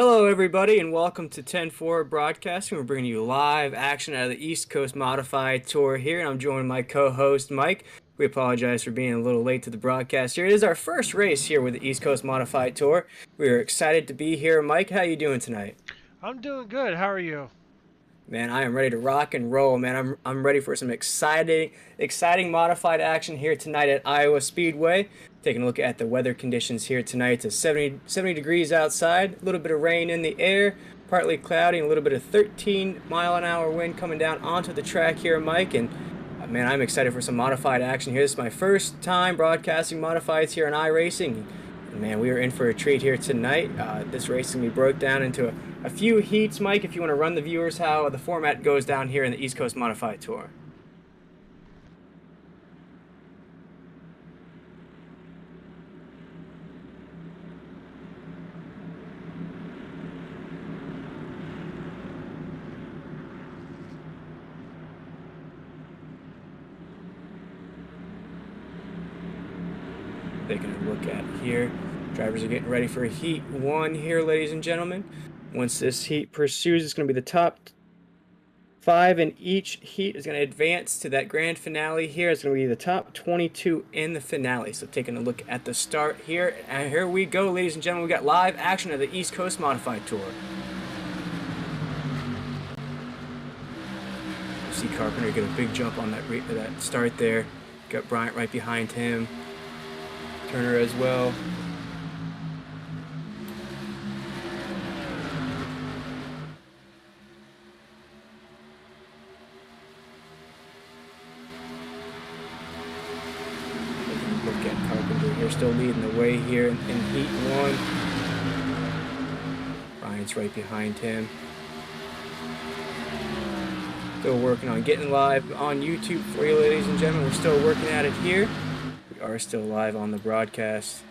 Hello, everybody, and welcome to 10-4 Broadcasting. We're bringing you live action out of the East Coast Modified Tour here, and I'm joined by my co-host, Mike. We apologize for being a little late to the broadcast here. It is our first race here with the East Coast Modified Tour. We are excited to be here. Mike, how you doing tonight? I'm doing good. How are you? Man, I am ready to rock and roll, man. I'm ready for some exciting modified action here tonight at Iowa Speedway. Taking a look at the weather conditions here tonight. It's 70 degrees outside, a little bit of rain in the air, partly cloudy, and a little bit of 13-mile-an-hour wind coming down onto the track here, Mike. And man, I'm excited for some modified action here. This is my first time broadcasting modifieds here in iRacing. And man, we are in for a treat here tonight. This race is going to be broke down into a few heats, Mike, if you want to run the viewers how the format goes down here in the East Coast Modified Tour. Taking a look at here. Drivers are getting ready for heat one here, ladies and gentlemen. Once this heat pursues, it's going to be the top 5 in each heat is going to advance to that grand finale here. It's going to be the top 22 in the finale. So taking a look at the start here. And here we go, ladies and gentlemen. We got live action of the East Coast Modified Tour. You see Carpenter get a big jump on that start there. Got Bryant right behind him. Turner as well. Look at Carpenter here, still leading the way here in heat one. Bryant's right behind him. Still working on getting live on YouTube for you, ladies and gentlemen. We're still working at it here. We are still live on the broadcast.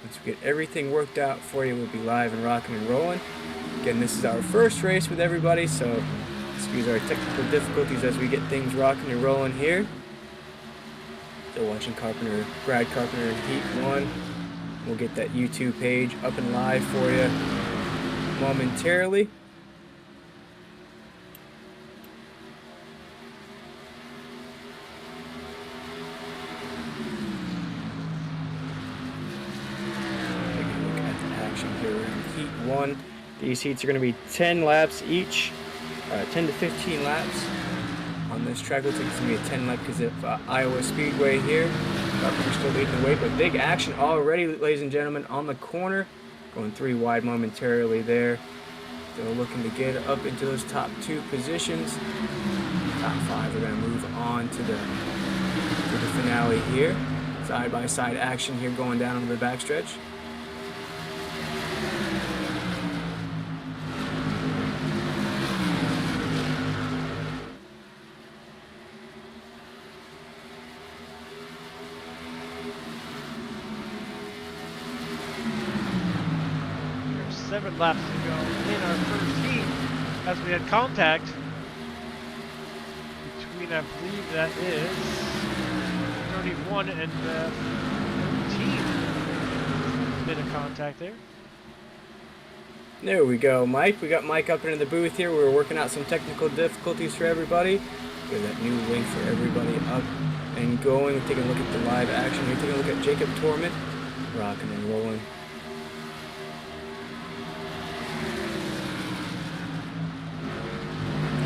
Once we get everything worked out for you, we'll be live and rocking and rolling. Again, this is our first race with everybody, so excuse our technical difficulties as we get things rocking and rolling here. Still watching Brad Carpenter in heat one. We'll get that YouTube page up and live for you momentarily. Heat one. These heats are going to be 10 laps each, 10 to 15 laps on this track. Looks like it's going to be a 10 lap because of Iowa Speedway here. Carpenter's still leading the way, but big action already, ladies and gentlemen, on the corner. Going 3 wide momentarily there. Still looking to get up into those top 2 positions. Top 5 are going to move on to the finale here. Side-by-side action here going down on the backstretch. There's 7 laps to go in our first heat as we had contact between, I believe that is 31 and 13. Bit of contact there. There we go, Mike. We got Mike up into the booth here. We were working out some technical difficulties for everybody. We have that new link for everybody up and going. Taking a look at the live action here. Taking a look at Jacob Torment. Rocking and rolling.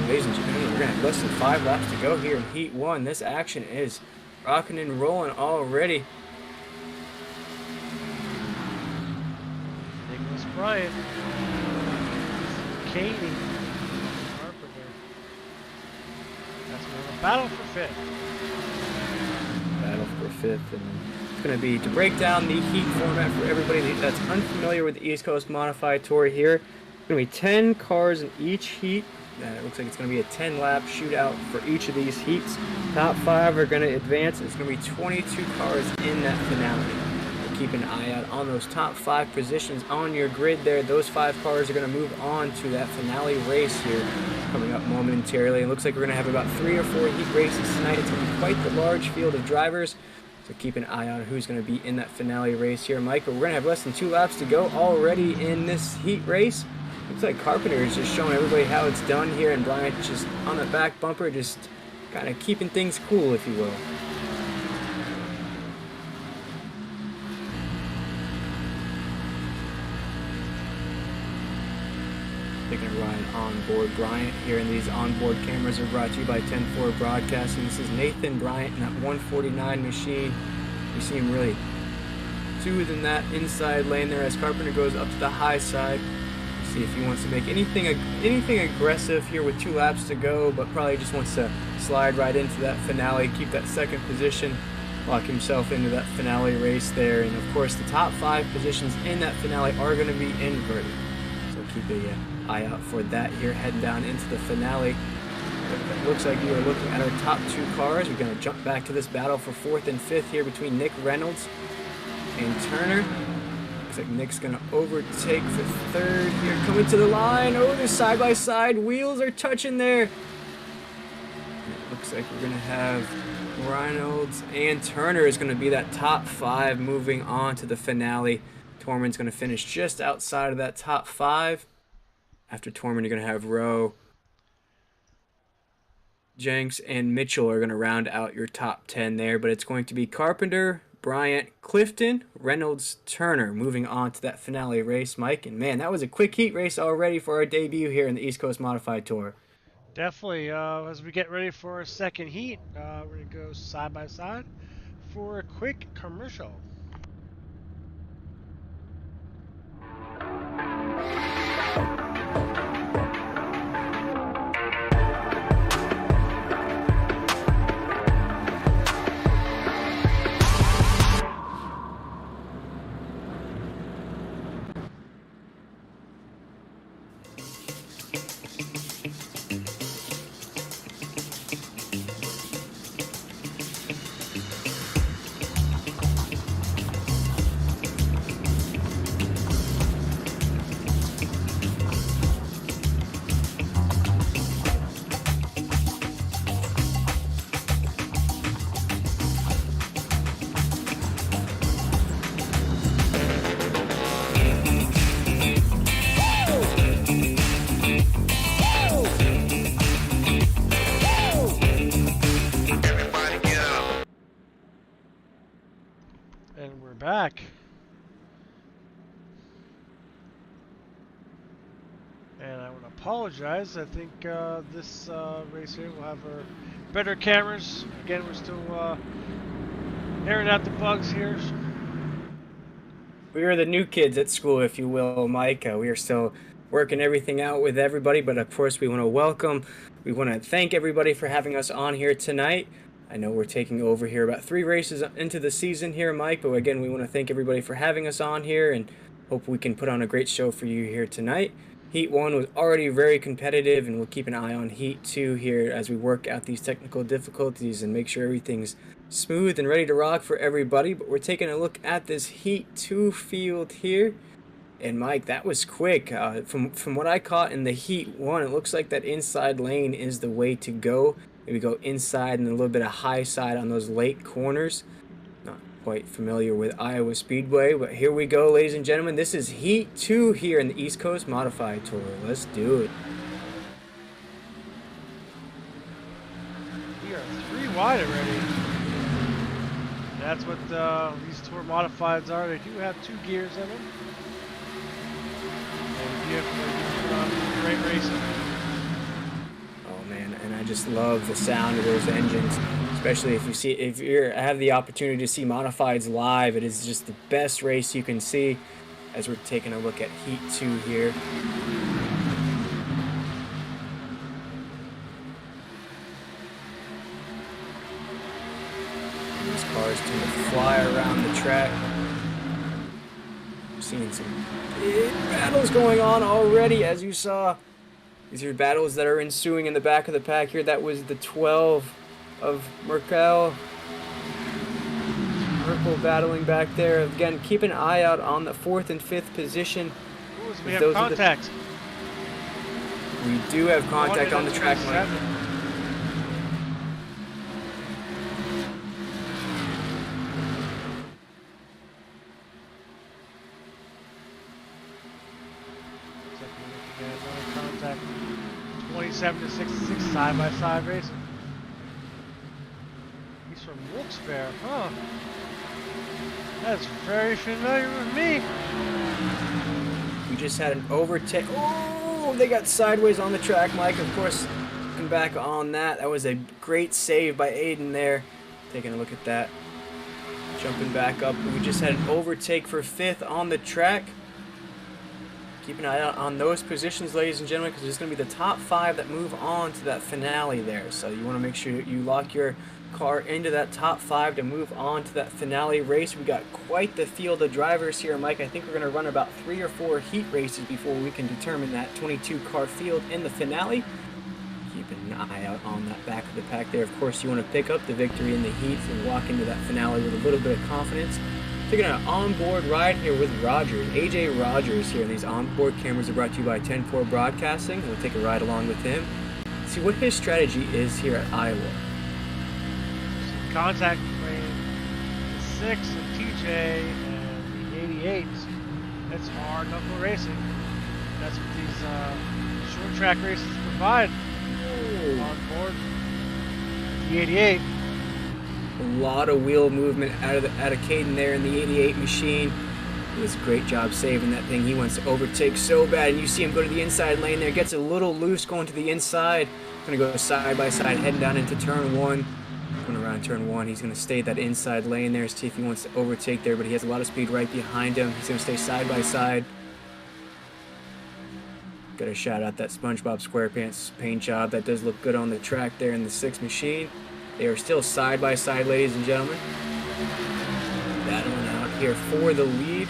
Ladies and gentlemen, we're going to have less than 5 laps to go here in heat one. This action is rocking and rolling already. Bryant, Katie, Carpenter. That's a battle for 5th. Battle for 5th, and it's going to be to break down the heat format for everybody that's unfamiliar with the East Coast Modified Tour here. It's going to be 10 cars in each heat. It looks like it's going to be a 10-lap shootout for each of these heats. Top 5 are going to advance. It's going to be 22 cars in that finale. Keep an eye out on those top 5 positions on your grid there. Those 5 cars are going to move on to that finale race here coming up momentarily. It looks like we're going to have about 3 or 4 heat races tonight. It's going to be quite the large field of drivers. So keep an eye on who's going to be in that finale race here, Mike. But we're going to have less than 2 laps to go already in this heat race. Looks like Carpenter is just showing everybody how it's done here, and Bryant just on the back bumper, just kind of keeping things cool, if you will. Taking a ride on board Bryant here, and these onboard cameras are brought to you by 10-4 Broadcasting. This is Nathan Bryant in that 149 machine. You see him really smoothing that inside lane there as Carpenter goes up to the high side. See if he wants to make anything aggressive here with 2 laps to go, but probably just wants to slide right into that finale, keep that second position, lock himself into that finale race there. And of course, the top 5 positions in that finale are going to be inverted. So keep an eye out for that here, heading down into the finale. It looks like you are looking at our top 2 cars. We're going to jump back to this battle for 4th and 5th here between Nick Reynolds and Turner. Looks like Nick's going to overtake for 3rd here, coming to the line. Oh, they're side by side. Wheels are touching there. And it looks like we're going to have Reynolds and Turner is going to be that top 5 moving on to the finale. Torman's going to finish just outside of that top 5. After Torman, you're going to have Rowe, Jenks, and Mitchell are going to round out your top 10 there. But it's going to be Carpenter, Bryant, Clifton, Reynolds, Turner moving on to that finale race, Mike. And man, that was a quick heat race already for our debut here in the East Coast Modified Tour. Definitely. As we get ready for our second heat, we're going to go side by side for a quick commercial. And we're back. And I want to apologize. I think this race here will have our better cameras. Again, we're still airing out the bugs here. We are the new kids at school, if you will, Mike. We are still working everything out with everybody, but of course we want to thank everybody for having us on here tonight. I know we're taking over here about 3 races into the season here, Mike, but again, we want to thank everybody for having us on here and hope we can put on a great show for you here tonight. Heat 1 was already very competitive, and we'll keep an eye on Heat 2 here as we work out these technical difficulties and make sure everything's smooth and ready to rock for everybody. But we're taking a look at this Heat 2 field here. And Mike, that was quick. From what I caught in the Heat 1, it looks like that inside lane is the way to go. Maybe go inside and a little bit of high side on those late corners. Not quite familiar with Iowa Speedway, but here we go, ladies and gentlemen. This is Heat 2 here in the East Coast Modified Tour. Let's do it. We are 3 wide already. That's what these Tour Modifieds are. They do have 2 gears in them. And you have great racing. And I just love the sound of those engines, especially if you have the opportunity to see Modifieds live. It is just the best race you can see as we're taking a look at Heat 2 here. And these cars tend to fly around the track. We're seeing some big battles going on already, as you saw. These are battles that are ensuing in the back of the pack here. That was the 12 of Merkel battling back there. Again, keep an eye out on the 4th and 5th position. Ooh, so we have contact. We do have contact on the track, Mike. And another contact. 27 to 66 side-by-side racing. He's from Wilkes-Barre, huh? That's very familiar with me. We just had an overtake. Oh, they got sideways on the track, Mike. Of course, looking back on that, that was a great save by Aiden there. Taking a look at that. Jumping back up. We just had an overtake for 5th on the track. Keep an eye out on those positions, ladies and gentlemen, because there's going to be the top 5 that move on to that finale there. So you want to make sure you lock your car into that top 5 to move on to that finale race. We got quite the field of drivers here, Mike. I think we're going to run about 3 or 4 heat races before we can determine that 22 car field in the finale. Keep an eye out on that back of the pack there. Of course, you want to pick up the victory in the heats and walk into that finale with a little bit of confidence. Taking an onboard ride here with Rogers, AJ Rogers here. These onboard cameras are brought to you by 10-4 Broadcasting. We'll take a ride along with him. See what his strategy is here at Iowa. Contact between the 6 and TJ and the 88. That's hard knuckle racing. That's what these short track races provide. On board the 88. A lot of wheel movement out of Caden there in the 88 machine. He does a great job saving that thing. He wants to overtake so bad, and you see him go to the inside lane there. Gets a little loose going to the inside. Going to go side by side, heading down into turn 1. Going around turn 1. He's going to stay that inside lane there, see if he wants to overtake there, but he has a lot of speed right behind him. He's going to stay side by side. Got to shout out that SpongeBob SquarePants paint job. That does look good on the track there in the 6 machine. They are still side by side, ladies and gentlemen. Battling out here for the lead.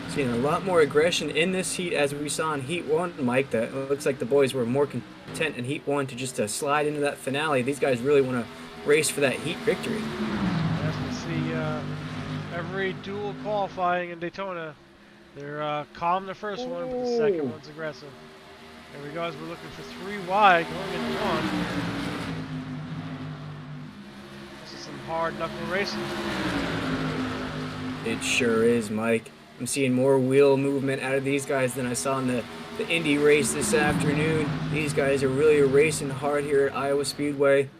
Seeing a lot more aggression in this heat as we saw in Heat 1, Mike. That looks like the boys were more content in Heat 1 to just slide into that finale. These guys really want to race for that heat victory. As we see every dual qualifying in Daytona, they're calm the first one, but the second one's aggressive. There we go, as we're looking for 3 wide going into 1. This is some hard knuckle racing. It sure is, Mike. I'm seeing more wheel movement out of these guys than I saw in the Indy race this afternoon. These guys are really racing hard here at Iowa Speedway.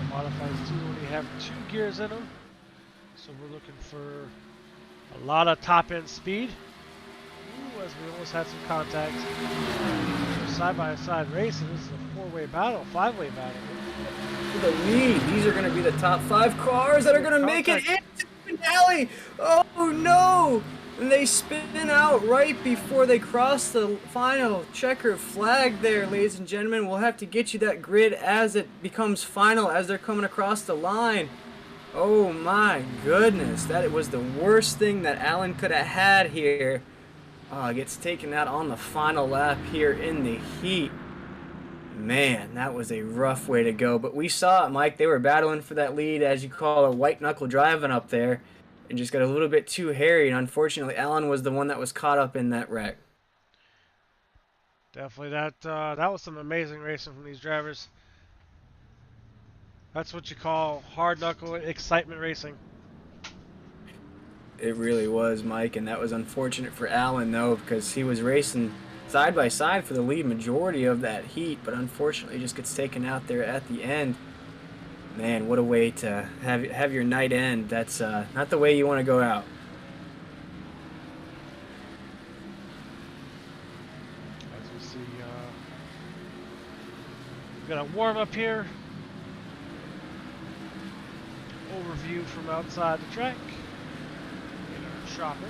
Modifies do only have 2 gears in them, so we're looking for a lot of top end speed. Ooh, as we almost had some contact. Side by side racing. This is a 4-way battle, 5-way battle. For the lead, these are going to be the top 5 cars that are going to make it into the finale. Oh no! And they spin out right before they cross the final checker flag there, ladies and gentlemen. We'll have to get you that grid as it becomes final, as they're coming across the line. Oh my goodness, that was the worst thing that Allen could have had here. Gets taken out on the final lap here in the heat. Man, that was a rough way to go. But we saw it, Mike. They were battling for that lead, as you call a white knuckle driving up there. And just got a little bit too hairy, and unfortunately Allen was the one that was caught up in that wreck. Definitely, that was some amazing racing from these drivers. That's what you call hard knuckle excitement racing. It really was, Mike, and that was unfortunate for Allen though, because he was racing side by side for the lead majority of that heat, but unfortunately just gets taken out there at the end. Man, what a way to have your night end. That's not the way you want to go out. As we see, we've got a warm up here. Overview from outside the track. In our shopper.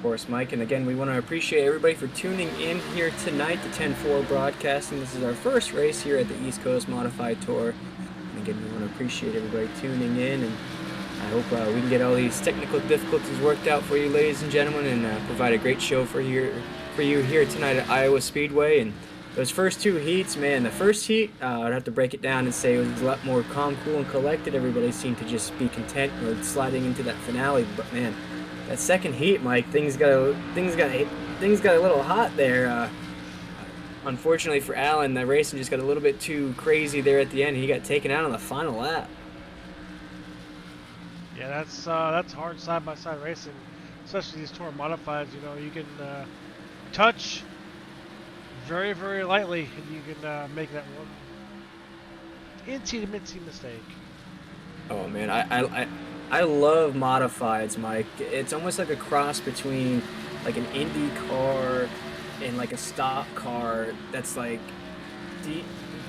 Course, Mike, and again we want to appreciate everybody for tuning in here tonight to 10-4 Broadcasting. This is our first race here at the East Coast Modified Tour, and again we want to appreciate everybody tuning in, and I hope we can get all these technical difficulties worked out for you, ladies and gentlemen, and provide a great show for you here tonight at Iowa Speedway. And those first two heats, man, the first heat, I'd have to break it down and say it was a lot more calm, cool, and collected. Everybody seemed to just be content or sliding into that finale. But man, that second heat, Mike, things got a little hot there. Unfortunately for Allen, the racing just got a little bit too crazy there at the end. He got taken out on the final lap. Yeah, that's hard side by side racing, especially these tour modifieds. You know, you can touch very, very lightly, and you can make that one incy mistake. Oh man, I love modifieds, Mike. It's almost like a cross between like an Indy car and like a stock car that's like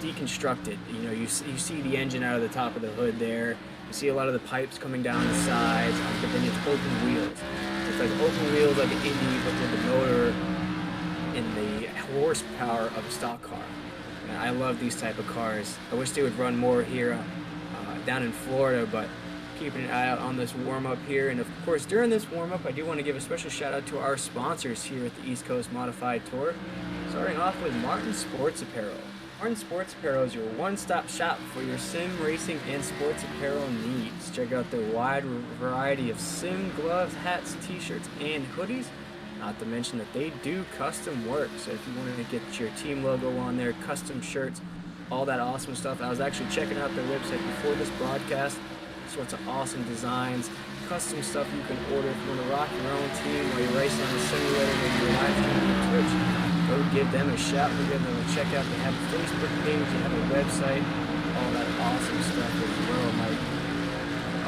deconstructed. You know, you see the engine out of the top of the hood there. You see a lot of the pipes coming down the sides, but then it's open wheels. It's like open wheels like an Indy, but with the motor and the horsepower of a stock car. And I love these type of cars. I wish they would run more here down in Florida, but keeping an eye out on this warm-up here. And of course, during this warm-up, I do want to give a special shout-out to our sponsors here at the East Coast Modified Tour. Starting off with Martin Sports Apparel. Martin Sports Apparel is your one-stop shop for your sim racing and sports apparel needs. Check out their wide variety of sim gloves, hats, t-shirts, and hoodies. Not to mention that they do custom work. So if you want to get your team logo on there, custom shirts, all that awesome stuff. I was actually checking out their website before this broadcast. Sorts of awesome designs, custom stuff you can order if you want to rock your own team while you're racing on the simulator, maybe you're live streaming on Twitch. Go give them a shout. Go give them a check out. They have a Facebook page, they have a website, all that awesome stuff as well, Mike.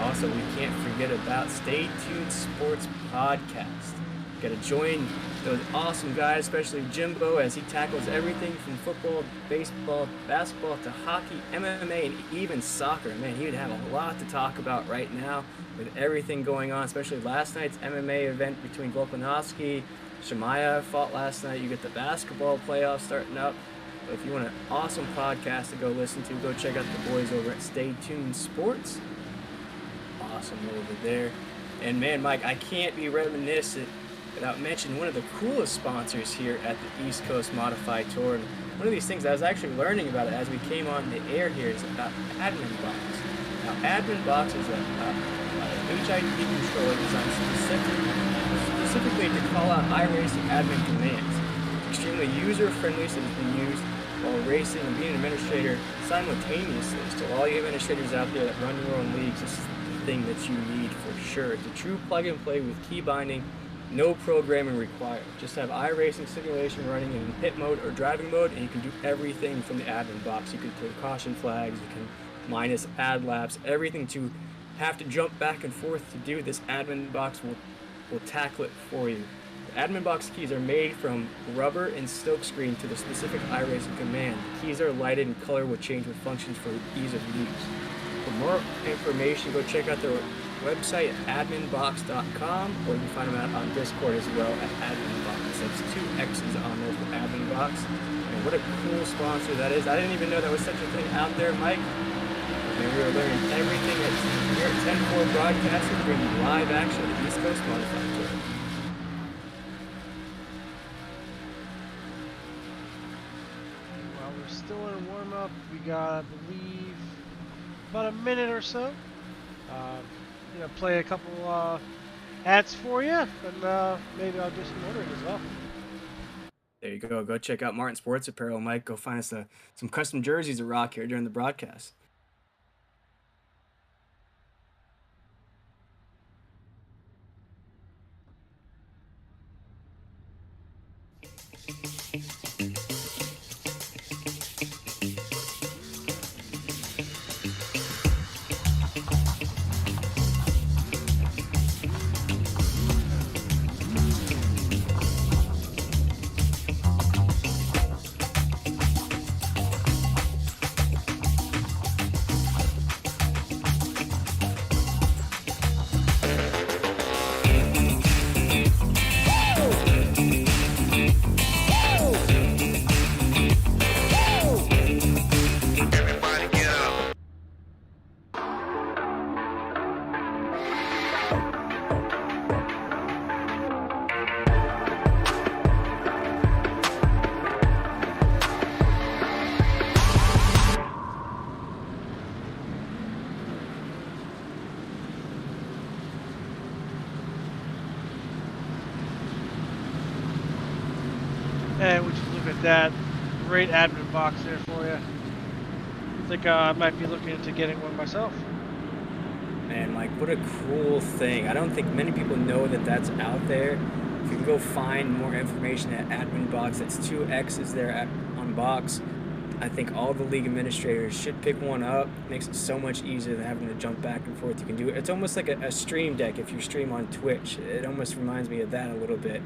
Also, we can't forget about Stay Tuned Sports Podcast. Got to join those awesome guys, especially Jimbo, as he tackles everything from football, baseball, basketball to hockey, MMA, and even soccer. Man, he would have a lot to talk about right now with everything going on, especially last night's MMA event between Volkanovski, Shemaya fought last night. You get the basketball playoffs starting up. So if you want an awesome podcast to go listen to, go check out the boys over at Stay Tuned Sports. Awesome over there. And man, Mike, I can't be reminiscent without mentioning one of the coolest sponsors here at the East Coast Modified Tour. And one of these things I was actually learning about it as we came on the air here is about Admin Box. Now, Admin Box is a HID controller designed specifically to call out iRacing admin commands. It's extremely user-friendly, so it can be used while racing and being an administrator simultaneously. So all you administrators out there that run your own leagues, this is the thing that you need for sure. It's a true plug-and-play with key binding. No programming required. Just have iRacing simulation running in pit mode or driving mode, and you can do everything from the admin box. You can clear caution flags, you can minus ad laps, everything to have to jump back and forth to do. This admin box will tackle it for you. The admin box keys are made from rubber and silk screen to the specific iRacing command. The keys are lighted and color will change with functions for ease of use. For more information, go check out their website at adminbox.com, or you can find them out on Discord as well at adminbox. That's 2 X's on there for adminbox. And what a cool sponsor that is. I didn't even know that was such a thing out there, Mike. And we are learning everything here at 10-4 Broadcasting, bringing live action at the East Coast Modified Tour. Well, we're still in warm-up. We got, I believe, about a minute or so. Play a couple ads for you, and maybe I'll do some ordering as well. There you go. Go check out Martin Sports Apparel, Mike. Go find us some custom jerseys to rock here during the broadcast. And would you look at that? Great admin box there for you. I think I might be looking into getting one myself. Man, Mike, what a cool thing. I don't think many people know that that's out there. If you can go find more information at admin box, that's 2X's there on box. I think all the league administrators should pick one up. It makes it so much easier than having to jump back and forth. You can do it. It's almost like a stream deck if you stream on Twitch. It almost reminds me of that a little bit.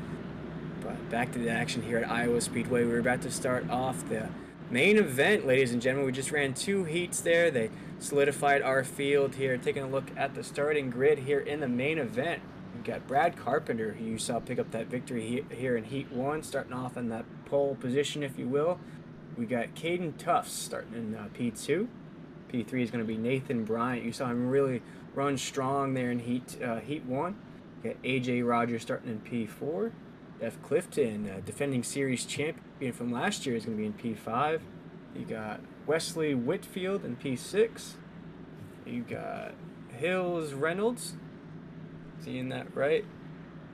But back to the action here at Iowa Speedway. We're about to start off the main event, ladies and gentlemen. We just ran 2 heats there. They solidified our field here. Taking a look at the starting grid here in the main event. We've got Brad Carpenter, who you saw pick up that victory here in Heat 1, starting off in that pole position, if you will. We got Caden Tufts starting in P2. P3 is going to be Nathan Bryant. You saw him really run strong there in Heat 1. We got AJ Rogers starting in P4. Jeff Clifton, defending series champion from last year, is going to be in P5. You got Wesley Whitfield in P6. You got Hills Reynolds, seeing that right,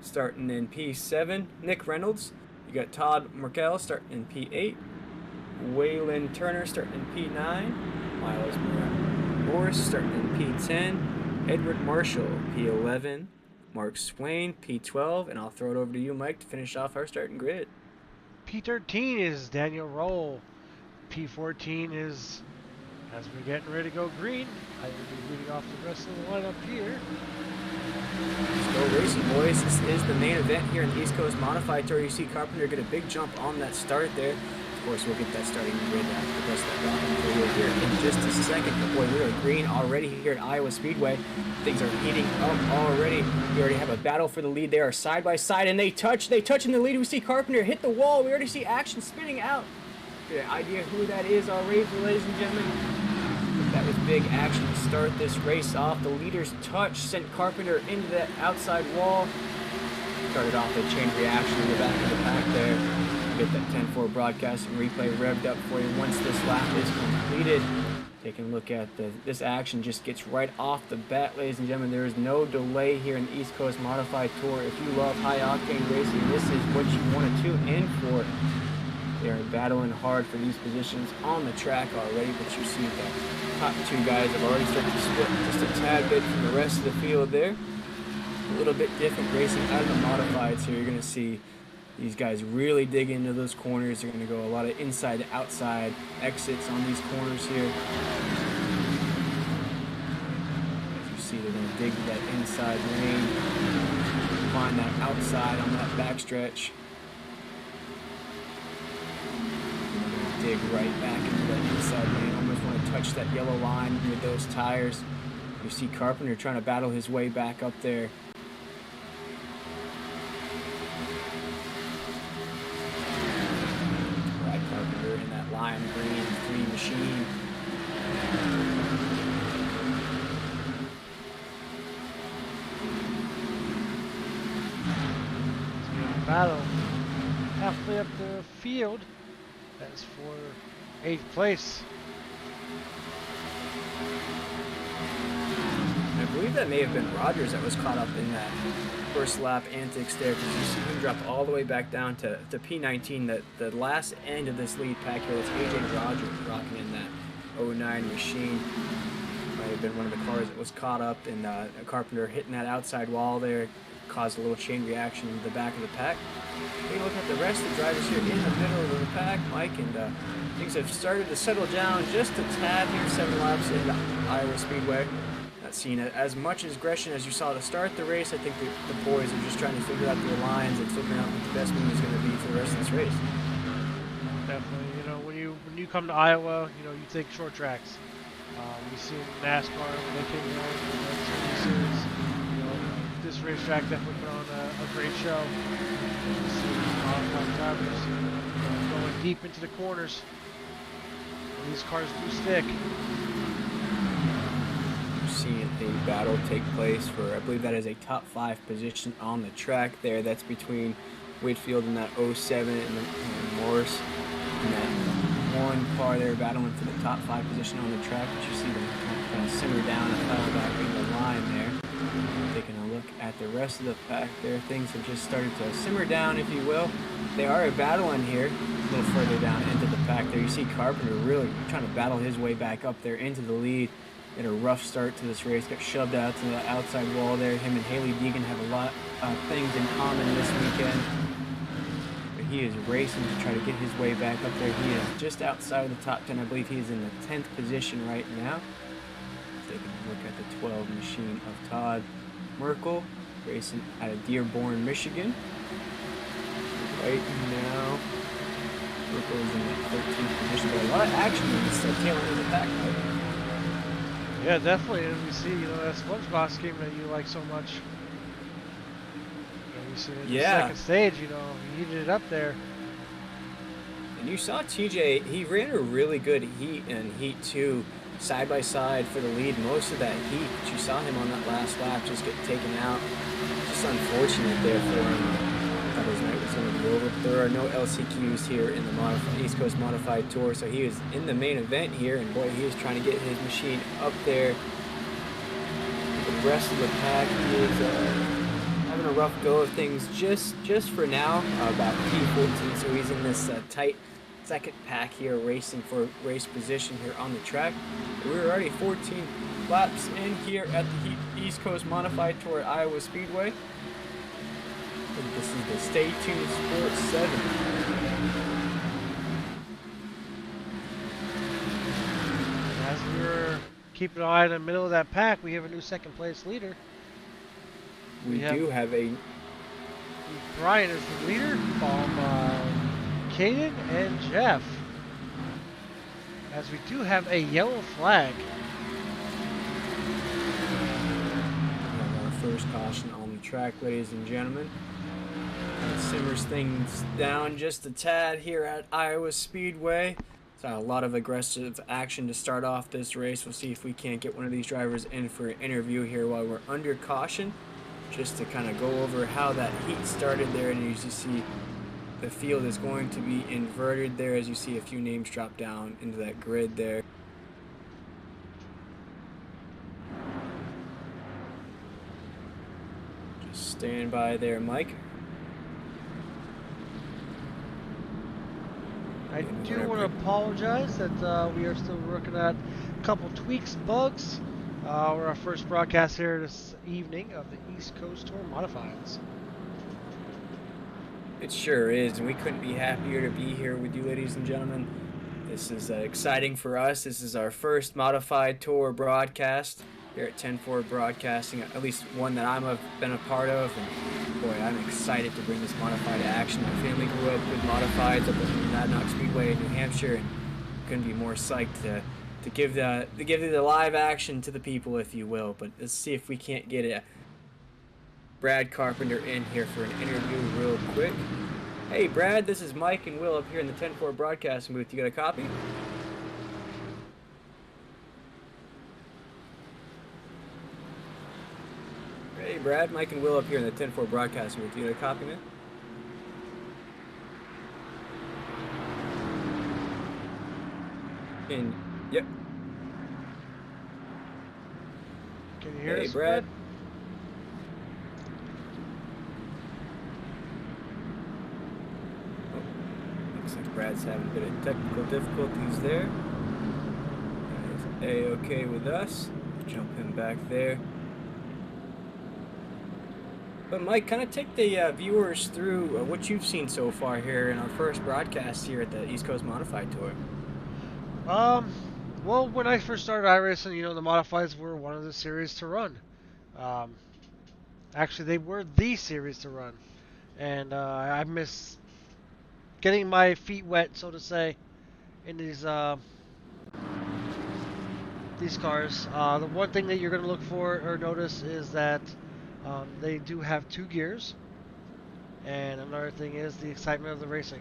starting in P7. Nick Reynolds. You got Todd Merkel starting in P8. Waylon Turner starting in P9. Miles Morris starting in P10. Edward Marshall, P11. Mark Swain, P12. And I'll throw it over to you, Mike, to finish off our starting grid. P13 is Daniel Roll. P14 is, as we're getting ready to go green, I will be reading off the rest of the lineup here. Let's go racing, boys. This is the main event here in the East Coast Modified Tour. You see Carpenter get a big jump on that start there. Of course, we'll get that starting grid after the rest of that rocking video here in just a second. But boy, we are green already here at Iowa Speedway. Things are heating up already. We already have a battle for the lead. They are side by side, and they touch in the lead. We see Carpenter hit the wall. We already see action spinning out. Get an idea who that is already, ladies and gentlemen. That was big action to start this race off. The leader's touch sent Carpenter into that outside wall. Started off a chain reaction in the back of the pack there. Get that 10-4 broadcast and replay revved up for you once this lap is completed. Taking a look at this action just gets right off the bat, ladies and gentlemen. There is no delay here in the East Coast Modified Tour. If you love high-octane racing, this is what you want to tune in for. They are battling hard for these positions on the track already, but you see the top 2 guys have already started to split just a tad bit from the rest of the field there. A little bit different racing out of the Modifieds here. You're going to see these guys really dig into those corners. They're going to go a lot of inside to outside exits on these corners here. As you see, they're going to dig that inside lane, find that outside on that backstretch. Dig right back into that inside lane. Almost want to touch that yellow line with those tires. You see Carpenter trying to battle his way back up there. Brad Carpenter in that lime green 3 machine. Battle halfway up the field. That's for 8th place. I believe that may have been Rogers that was caught up in that first lap antics there, because you see him drop all the way back down to P19. The last end of this lead pack here, that's AJ Rogers rocking in that 09 machine. Might have been one of the cars that was caught up, and Carpenter hitting that outside wall there caused a little chain reaction in the back of the pack. Take a look at the rest of the drivers here in the middle of the pack, Mike, and things have started to settle down just a tad here, 7 laps into Iowa Speedway. Not seeing as much aggression as you saw to start the race. I think the boys are just trying to figure out their lines and figuring out what the best move is going to be for the rest of this race. Definitely, you know, when you come to Iowa, you know, you think short tracks. We've seen NASCAR when they came out in the series. You know, this racetrack definitely put on a great show. You see modified drivers going deep into the corners. These cars do stick. Seeing a battle take place for, I believe that is a top 5 position on the track there. That's between Whitfield and that 07 and Morris. And that one car there battling for the top 5 position on the track. But you see them kind of simmer down and pile back in the line there. Taking a look at the rest of the pack there, things have just started to simmer down, if you will. They are battling here a little further down into the pack there. You see Carpenter really trying to battle his way back up there into the lead. Had a rough start to this race, got shoved out to the outside wall there. Him and Haley Deegan have a lot of things in common this weekend. But he is racing to try to get his way back up there. He is just outside of the top 10. I believe he is in the 10th position right now. Taking a look at the 12 machine of Todd Merkel, racing out of Dearborn, Michigan. Right now, Merkel is in the 13th position. But a lot of action in this tail end of the pack. Yeah, definitely. And we see, that SpongeBob scheme that you like so much. We see it in the second stage, he heated it up there. And you saw TJ, he ran a really good heat and heat 2 side by side for the lead most of that heat. But you saw him on that last lap just get taken out. Just unfortunate there for him. I thought his night was going to be over. But there are no LCQs here in the East Coast Modified Tour, so he was in the main event here, and boy, he is trying to get his machine up there. The rest of the pack is having a rough go of things just for now, about P14, so he's in this tight second pack here, racing for race position here on the track. We're already 14 laps in here at the East Coast Modified Tour at Iowa Speedway. This is the Stay Tuned Sports 7. As we were keeping an eye in the middle of that pack, we have a new second place leader. We do have a... Bryant is the leader from Caden and Jeff. As we do have a yellow flag. We have our first caution on the track, ladies and gentlemen. It simmers things down just a tad here at Iowa Speedway. So a lot of aggressive action to start off this race. We'll see if we can't get one of these drivers in for an interview here while we're under caution, just to kind of go over how that heat started there. And as you see, the field is going to be inverted there as you see a few names drop down into that grid there. Just stand by there, Mike. I do want to apologize that we are still working at a couple tweaks, bugs. We're our first broadcast here this evening of the East Coast Tour Modifies. It sure is, and we couldn't be happier to be here with you, ladies and gentlemen. This is exciting for us. This is our first Modified Tour broadcast here at 10-4 Broadcasting, at least one that I've been a part of. And boy, I'm excited to bring this modified action. My family grew up with modifieds up at Monadnock Speedway in New Hampshire, and couldn't be more psyched to give the live action to the people, if you will. But let's see if we can't get Brad Carpenter in here for an interview real quick. Hey Brad, this is Mike and Will up here in the 10-4 broadcasting booth. You got a copy? Hey Brad, Mike and Will up here in the 10-4 broadcasting booth. You got a copy, man? Yep. Can you hear us, Brad? Looks like Brad's having a bit of technical difficulties there. That is A-okay with us. Jump him back there. But Mike, kind of take the viewers through what you've seen so far here in our first broadcast here at the East Coast Modified Tour. Well, when I first started iRacing, the Modifies were one of the series to run. Actually, they were the series to run. And I miss getting my feet wet, so to say, in these cars. The one thing that you're going to look for or notice is that they do have 2 gears. And another thing is the excitement of the racing.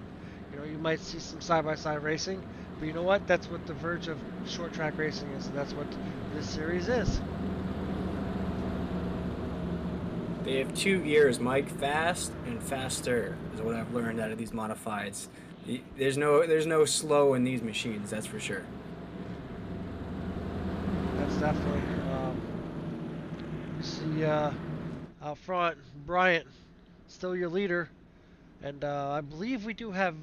You might see some side-by-side racing, but you know what? That's what the verge of short track racing is. And that's what this series is. They have 2 gears, Mike. Fast and faster is what I've learned out of these modifieds. There's no slow in these machines, that's for sure. That's definitely. You see, Out front, Bryant, still your leader. And I believe we do have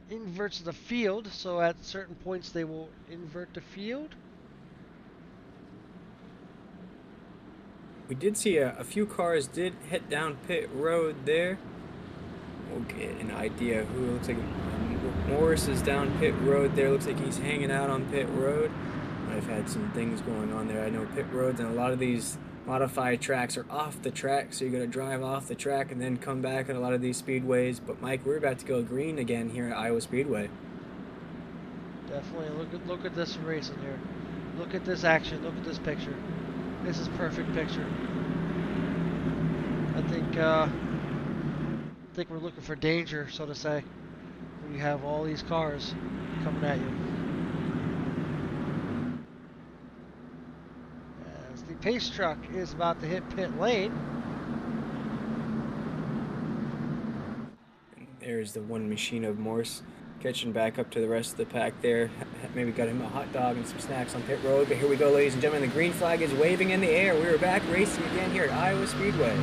inverts of the field, so at certain points they will invert the field. We did see a few cars did hit down pit road there. We'll get an idea who. Looks like Morris is down pit road there. Looks like he's hanging out on pit road. I've had some things going on there. I know pit roads and a lot of these modified tracks are off the track, so you got to drive off the track and then come back at a lot of these speedways. But Mike, we're about to go green again here at Iowa Speedway. Definitely look at this racing here. Look at this action. Look at this picture. This is perfect picture. I think we're looking for danger, so to say, when you have all these cars coming at you. As the pace truck is about to hit pit lane. And there's the one machine of Morse catching back up to the rest of the pack there. Maybe got him a hot dog and some snacks on pit road. But here we go, ladies and gentlemen. The green flag is waving in the air. We are back racing again here at Iowa Speedway.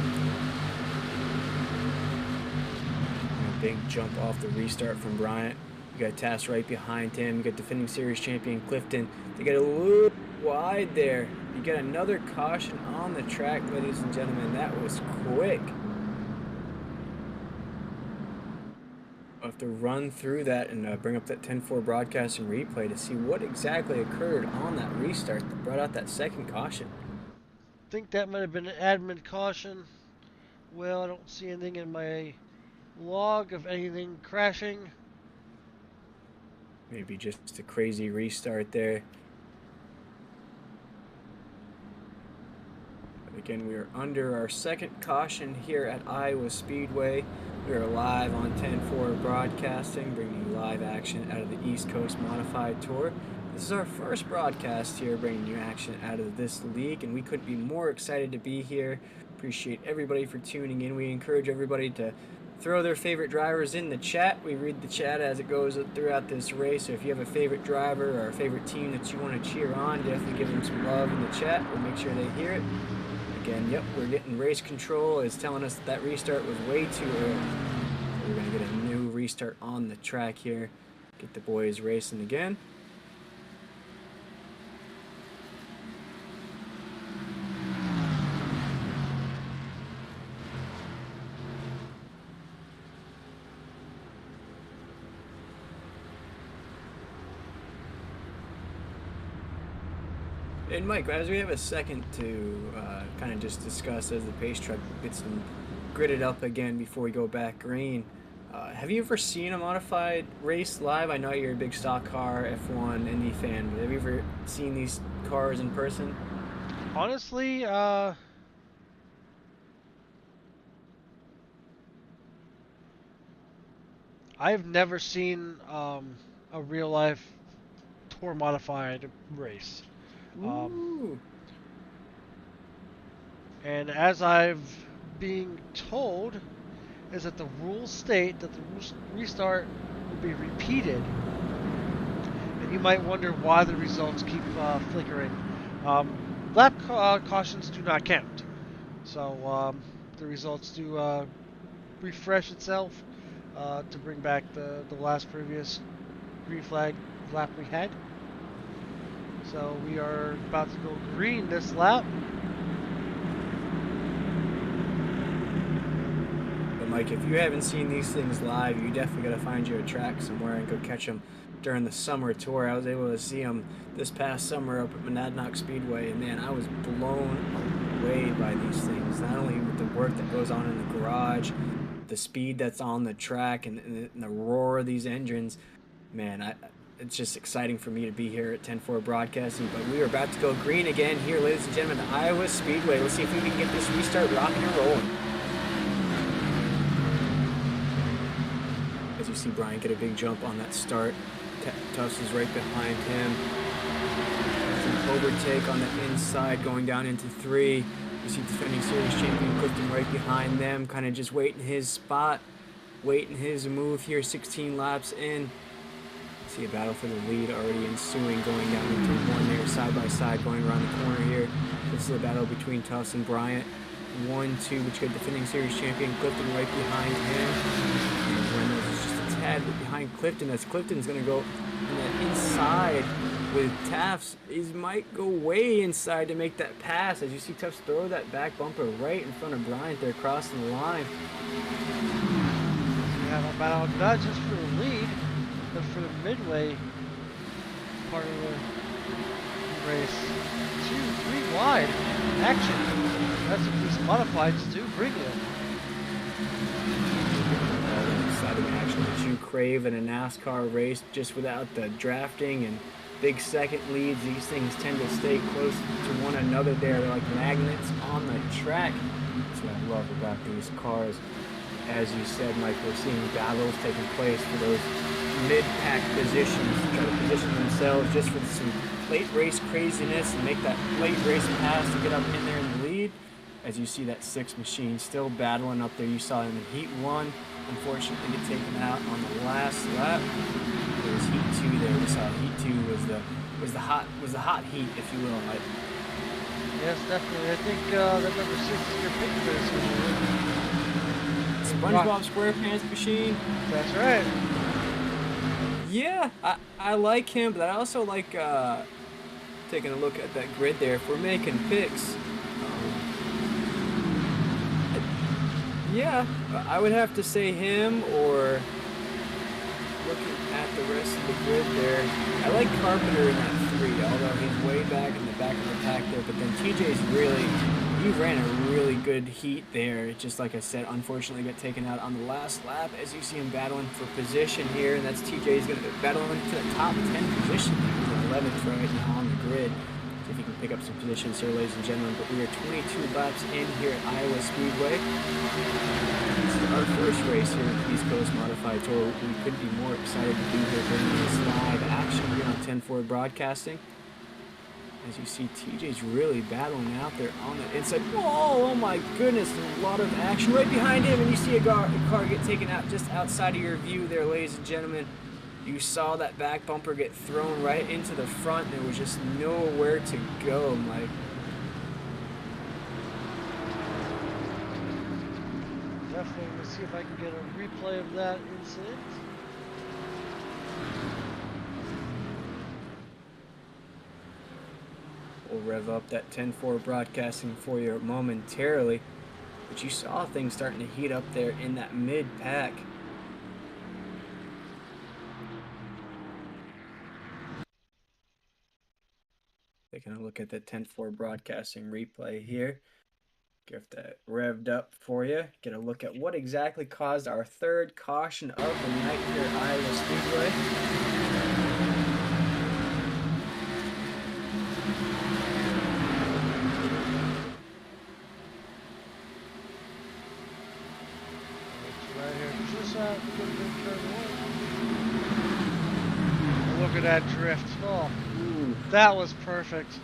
Big jump off the restart from Bryant. You got Tass right behind him. You got defending series champion Clifton. They get a little wide there. You get another caution on the track, ladies and gentlemen. That was quick. I'll have to run through that and bring up that 10-4 broadcast and replay to see what exactly occurred on that restart that brought out that second caution. I think that might have been an admin caution. Well, I don't see anything in my log of anything crashing. Maybe just a crazy restart there. But again, we are under our second caution here at Iowa Speedway. We are live on 10-4 broadcasting, bringing you live action out of the East Coast Modified Tour. This is our first broadcast here, bringing you action out of this league, and we couldn't be more excited to be here. Appreciate everybody for tuning in. We encourage everybody to throw their favorite drivers in the chat. We read the chat as it goes throughout this race. So if you have a favorite driver or a favorite team that you want to cheer on, definitely give them some love in the chat. We'll make sure they hear it. Again, yep, we're getting race control. It's telling us that restart was way too early. So we're going to get a new restart on the track here. Get the boys racing again. And Mike, as we have a second to kind of just discuss as the pace truck gets them gridded up again before we go back green, have you ever seen a modified race live? I know you're a big stock car F1 Indy fan, but have you ever seen these cars in person? Honestly, I've never seen a real life tour modified race. And as I've been told, is that the rules state that the restart will be repeated, and you might wonder why the results keep flickering. Lap cautions do not count, so the results do refresh itself to bring back the last previous green flag lap we had. So we are about to go green this lap. But Mike, if you haven't seen these things live, you definitely got to find you a track somewhere and go catch them during the summer tour. I was able to see them this past summer up at Monadnock Speedway, and man, I was blown away by these things. Not only with the work that goes on in the garage, the speed that's on the track, and the roar of these engines, man, it's just exciting for me to be here at 10-4 broadcasting. But we are about to go green again here, ladies and gentlemen, at Iowa Speedway. Let's see if we can get this restart rocking and rolling. As you see Bryant get a big jump on that start. Tufts is right behind him. Some overtake on the inside going down into 3. You see defending series champion Clifton right behind them, kind of just waiting his spot, waiting his move here, 16 laps in. See a battle for the lead already ensuing, going down into 1 there, side by side, going around the corner here. This is a battle between Tuss and Bryant. 1-2, which got defending series champion Clifton right behind him. And Reynolds is just a tad bit behind Clifton, as Clifton's going to go on the inside with Tafts. He might go way inside to make that pass, as you see Tufts throw that back bumper right in front of Bryant there, crossing the line. We have a battle not just for the lead, but for the midway part of the race. 2-3 wide action. That's what these modifieds do bring you. All that exciting action that you crave in a NASCAR race, just without the drafting and big second leads. These things tend to stay close to one another. They're like magnets on the track. That's what I love about these cars. As you said, Mike, we're seeing battles taking place for those mid-pack positions, try to position themselves just with some late race craziness and make that late race pass to get up in there in the lead. As you see that 6 machine still battling up there. You saw him in Heat 1, unfortunately get taken out on the last lap. There was Heat 2 there. We saw Heat 2 was the hot heat, if you will. Yes, definitely. I think that number 6 is your pick for this one. SpongeBob SquarePants machine. That's right. Yeah, I like him, but I also like taking a look at that grid there. If we're making picks, yeah, I would have to say him, or looking at the rest of the grid there, I like Carpenter in that 3, although he's way back in the back of the pack there. But then TJ's he ran a really good heat there. Just like I said, unfortunately got taken out on the last lap, as you see him battling for position here, and that's TJ's going to be battling to the top 10 position. He's in 11th right now on the grid. See if he can pick up some positions here, ladies and gentlemen. But we are 22 laps in here at Iowa Speedway. This is our first race here at the East Coast Modified Tour. We couldn't be more excited to be here bringing this live action here on 10-4 Broadcasting. As you see, TJ's really battling out there on the inside. Whoa, oh my goodness, a lot of action right behind him, and you see a car get taken out just outside of your view there, ladies and gentlemen. You saw that back bumper get thrown right into the front. There was just nowhere to go, Mike. Definitely. Let's see if I can get a replay of that incident. We'll rev up that 10-4 Broadcasting for you momentarily. But you saw things starting to heat up there in that mid-pack. Taking a look at the 10-4 Broadcasting replay here. Get that revved up for you. Get a look at what exactly caused our 3rd caution of the night here at Iowa Speedway. Right here, just out turn 1. Look at that drift. Oh, that was perfect.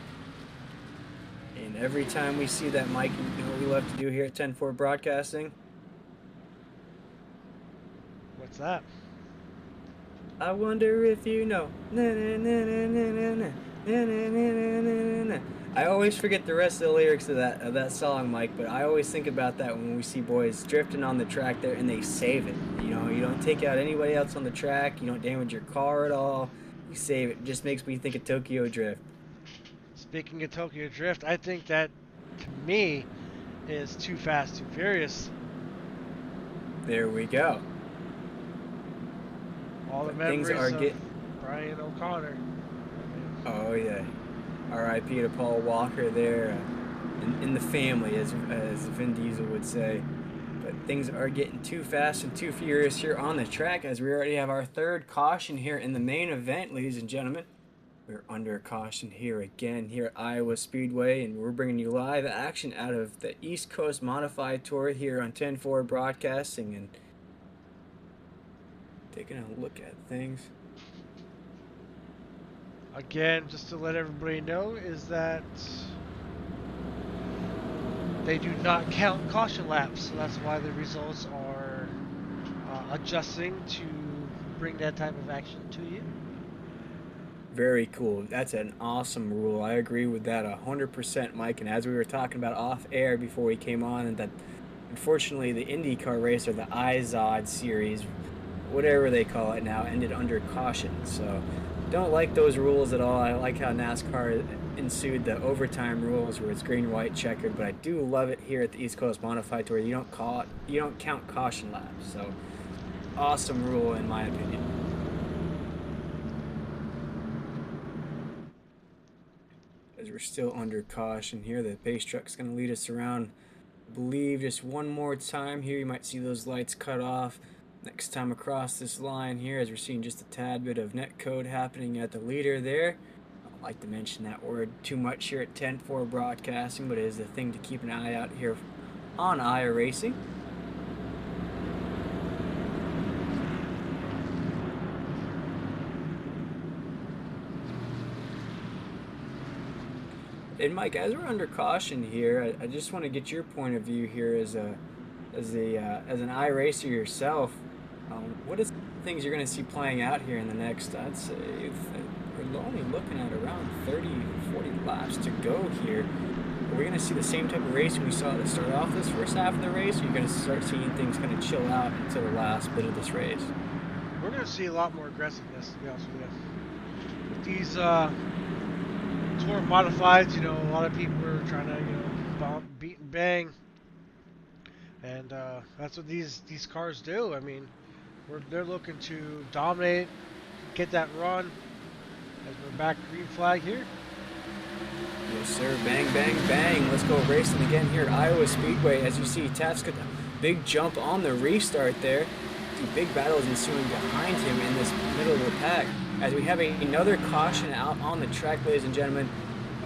And every time we see that, Mike, you know what we love to do here at 10-4 Broadcasting? What's that? I wonder if you know. Na, na, na, na, na, na, na, na, na, na, na. I always forget the rest of the lyrics of that song, Mike, but I always think about that when we see boys drifting on the track there and they save it. You know, you don't take out anybody else on the track, you don't damage your car at all. You save it. It just makes me think of Tokyo Drift. Speaking of Tokyo Drift, I think that, to me, is Too Fast, Too Furious. There we go. All the But memories things are of Brian O'Connor. Oh yeah, R.I.P. to Paul Walker there, in the family, as Vin Diesel would say. But things are getting too fast and too furious here on the track, as we already have our 3rd caution here in the main event, ladies and gentlemen. We're under caution here again here at Iowa Speedway, and we're bringing you live action out of the East Coast Modified Tour here on 10-4 Broadcasting, and taking a look at things. Again, just to let everybody know, is that they do not count caution laps, so that's why the results are adjusting to bring that type of action to you. Very cool. That's an awesome rule. I agree with that 100%, Mike. And as we were talking about off air before we came on, and that unfortunately the IndyCar race or the IZOD series, whatever they call it now, ended under caution. So don't like those rules at all. I like how NASCAR ensued the overtime rules where it's green, white, checkered, but I do love it here at the East Coast Modified to where you don't count caution laps. So awesome rule in my opinion. As we're still under caution here, the pace truck's going to lead us around, I believe, just one more time here. You might see those lights cut off next time across this line here, as we're seeing just a tad bit of net code happening at the leader there. I don't like to mention that word too much here at 10-4 Broadcasting, but it is a thing to keep an eye out here on Aya Racing. And Mike, as we're under caution here, I just want to get your point of view here as an iRacer yourself. What is things you're going to see playing out here in the next? I'd say we're only looking at around 30, 40 laps to go here. Are we going to see the same type of racing we saw to start off this first half of the race? Or are you going to start seeing things kind of chill out until the last bit of this race? We're going to see a lot more aggressiveness, to be honest with you. With these Tour Modifieds, you know, a lot of people are trying to, you know, bump, beat, and bang. And that's what these cars do. I mean, they're looking to dominate, get that run. As we're back green flag here. Yes, sir. Bang, bang, bang. Let's go racing again here at Iowa Speedway. As you see, Taft's got the big jump on the restart there. The big battles ensuing behind him in this middle of the pack. As we have another caution out on the track, ladies and gentlemen.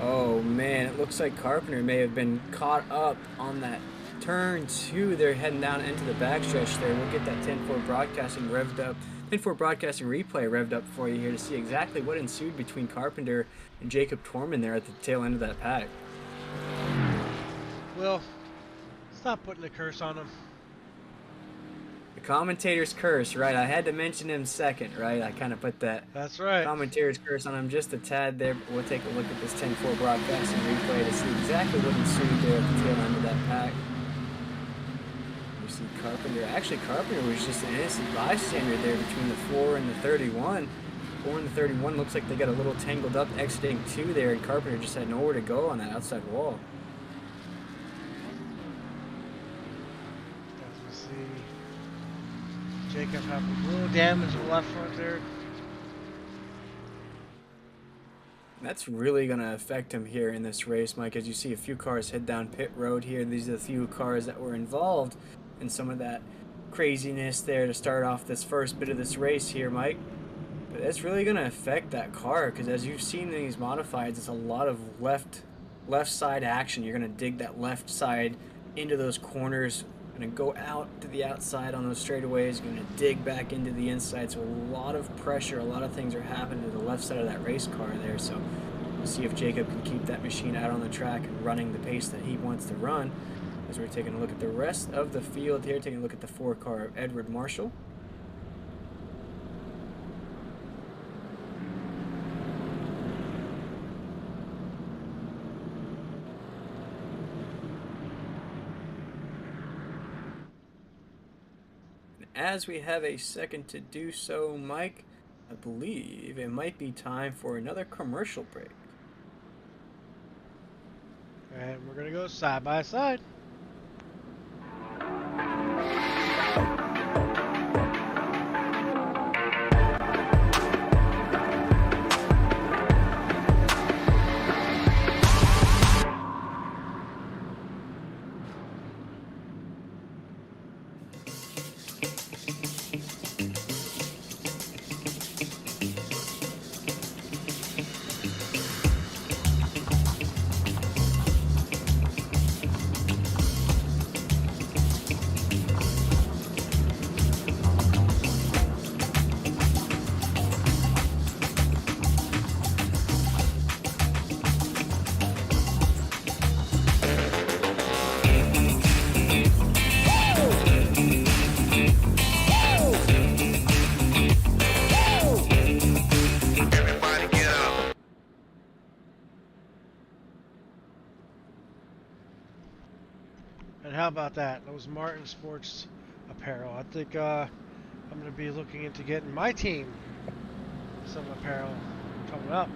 Oh, man. It looks like Carpenter may have been caught up on that turn 2. They're heading down into the backstretch there. We'll get that 10-4 broadcasting revved up. 10-4 broadcasting replay revved up for you here to see exactly what ensued between Carpenter and Jacob Torman there at the tail end of that pack. Well, stop putting a curse on him. The commentator's curse, right? I had to mention him second, right? I kind of put that. That's right. Commentator's curse on him just a tad there, but we'll take a look at this 10-4 broadcasting replay to see exactly what ensued there at the tail end of that pack. You see Carpenter. Actually, Carpenter was just an innocent bystander there between the 4 and the 31. 4 and the 31 looks like they got a little tangled up exiting 2 there, and Carpenter just had nowhere to go on that outside wall. As we see Jacob have a little damage in the left front there. That's really going to affect him here in this race, Mike, as you see a few cars head down pit road here. These are the few cars that were involved in some of that craziness there to start off this first bit of this race here, Mike. But it's really going to affect that car because as you've seen in these modifieds, it's a lot of left side action. You're going to dig that left side into those corners, going to go out to the outside on those straightaways, going to dig back into the inside. So a lot of pressure, a lot of things are happening to the left side of that race car there. So we'll see if Jacob can keep that machine out on the track and running the pace that he wants to run. As we're taking a look at the rest of the field here, taking a look at the 4 car of Edward Marshall. As we have a second to do so, Mike, I believe it might be time for another commercial break. And we're going to go side by side. how about that? Those Martin Sports Apparel. I think I'm going to be looking into getting my team some apparel coming up.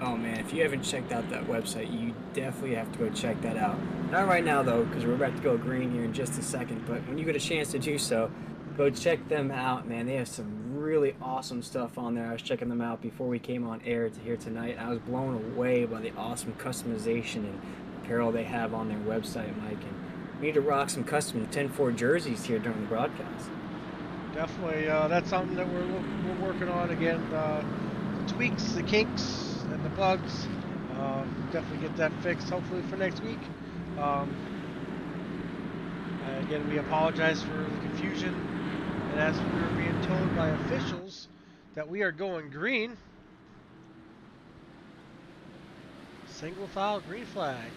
Oh man, if you haven't checked out that website, you definitely have to go check that out. Not right now though, because we're about to go green here in just a second, but when you get a chance to do so, go check them out, man. They have some really awesome stuff on there. I was checking them out before we came on air to here tonight. I was blown away by the awesome customization and apparel they have on their website, Mike. And we need to rock some custom 10-4 jerseys here during the broadcast. Definitely, that's something that we're working on again. The tweaks, the kinks, and the bugs. Definitely get that fixed, hopefully for next week. Again, we apologize for the confusion. And as we were being told by officials that we are going green, single file green flag.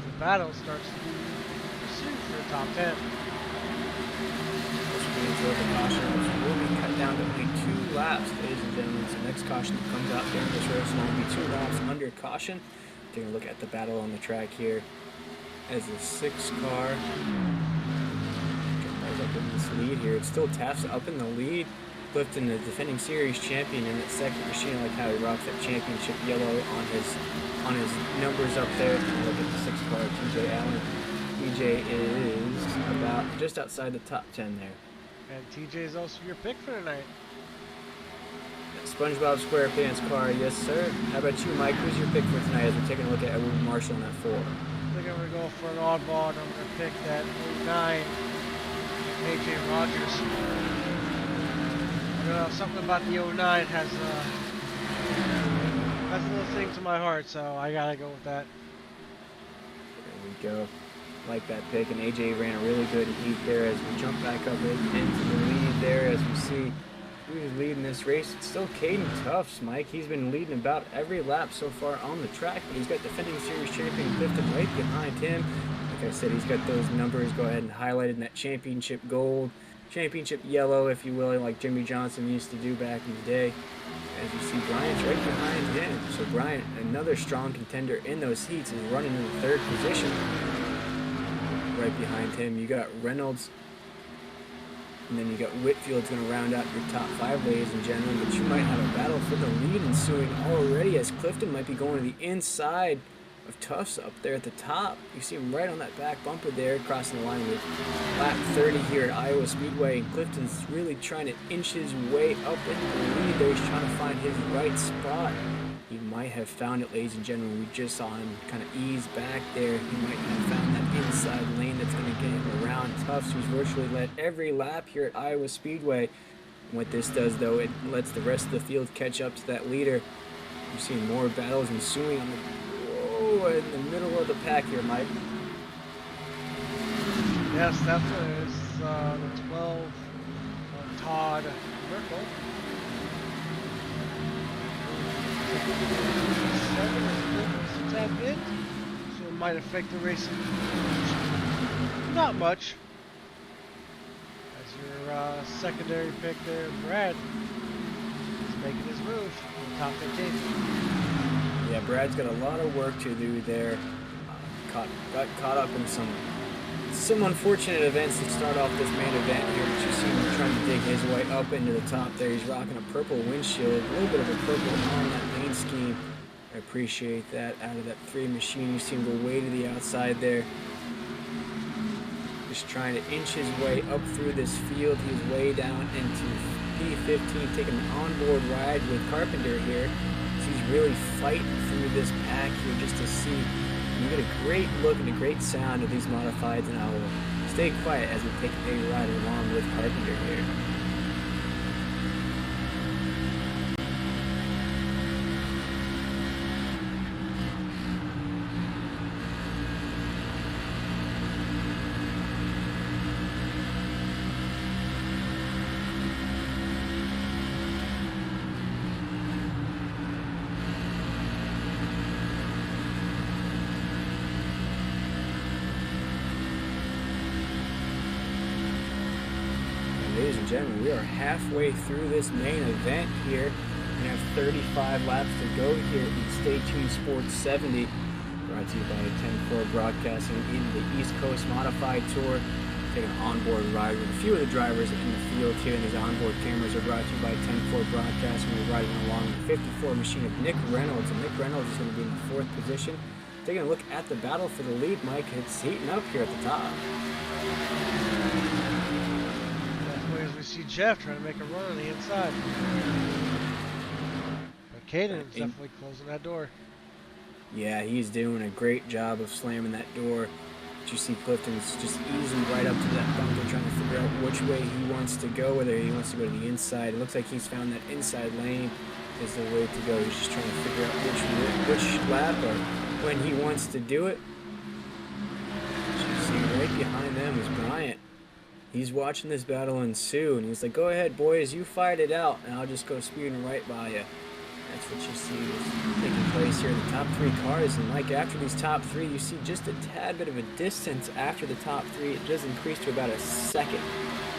The battle starts soon for the top 10. Will be cut down to only 2 laps, ladies and gentlemen. So next caution that comes out during this race will only be 2 laps under caution. Taking a look at the battle on the track here as the 6 car jumps up in this lead here. It's still Taft's up in the lead. Clifton, the defending series champion in that second machine. I like how he rocks that championship yellow on his numbers up there. Look at the 6 car, TJ Allen. TJ is about just outside the top 10 there. And TJ is also your pick for tonight. SpongeBob SquarePants car, yes sir. How about you, Mike? Who's your pick for tonight as we're taking a look at Edward Marshall in that 4? I think I'm going to go for an oddball, and I'm going to pick that 09 AJ Rogers. I don't know, something about the 09 has a little thing to my heart, so I got to go with that. There we go. Like that pick, and AJ ran a really good heat there as we jump back up into the lead there. As we see who's leading this race, it's still Caden Tufts, Mike. He's been leading about every lap so far on the track, but he's got defending series champion Clifton right behind him. Like I said, he's got those numbers go ahead and highlighted in that championship gold, championship yellow, if you will, like Jimmy Johnson used to do back in the day. As you see, Bryant's right behind him. So Bryant, another strong contender in those heats, is running in the 3rd position. Right behind him, you got Reynolds, and then you got Whitfield's going to round out your top 5, ladies and gentlemen. But you might have a battle for the lead ensuing already, as Clifton might be going to the inside of Tufts up there at the top. You see him right on that back bumper there, crossing the line with lap 30 here at Iowa Speedway. And Clifton's really trying to inch his way up into the lead there. He's trying to find his right spot. He might have found it, ladies and gentlemen. We just saw him kind of ease back there. He might have found that inside lane that's going to get him around Tufts, who's virtually led every lap here at Iowa Speedway. And what this does, though, it lets the rest of the field catch up to that leader. You're seeing more battles ensuing on in the middle of the pack here, Mike. Yes, definitely. It's the 12 Todd Merkel. 7 is a tad bit, so it might affect the racing. Not much. As your secondary pick there, Brad is making his move in the top 15. Yeah, Brad's got a lot of work to do there. Got caught up in some unfortunate events to start off this main event here. But you see him trying to dig his way up into the top there. He's rocking a purple windshield, a little bit of a purple on that main scheme. I appreciate that. Out of that 3 machine, you see him go way to the outside there. Just trying to inch his way up through this field. He's way down into P15, taking an onboard ride with Carpenter here. So he's really fighting through this pack here just to see. You get a great look and a great sound of these modifieds, and I will stay quiet as we take a ride along with Carpenter here. gentlemen, we are halfway through this main event here. We have 35 laps to go here in Stay Tuned Sports 70. Brought to you by 10-4 Broadcasting in the East Coast Modified Tour. Take an onboard ride with a few of the drivers in the field here, and these onboard cameras are brought to you by 10-4 Broadcasting. We're riding along the 54 machine of Nick Reynolds, and Nick Reynolds is going to be in the 4th position. Taking a look at the battle for the lead, Mike, it's heating up here at the top. Definitely, as we see Jeff trying to make a run on the inside. But Caden's definitely closing that door. Yeah, he's doing a great job of slamming that door. But you see Clifton's just easing right up to that bunker, trying to figure out which way he wants to go, whether he wants to go to the inside. It looks like he's found that inside lane is the way to go. He's just trying to figure out which lap or when he wants to do it. As you see right behind them is Bryant. He's watching this battle ensue, and he's like, go ahead, boys, you fight it out, and I'll just go speeding right by you. That's what you see is taking place here in the top 3 cars. And like after these top 3, you see just a tad bit of a distance after the top 3. It does increase to about a second.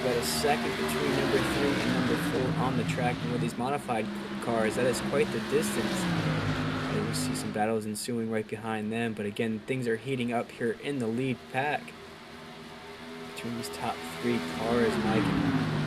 About a second between number 3 and number 4 on the track. And with these modified cars, that is quite the distance. And we see some battles ensuing right behind them. But again, things are heating up here in the lead pack between these top 3 cars, Mike.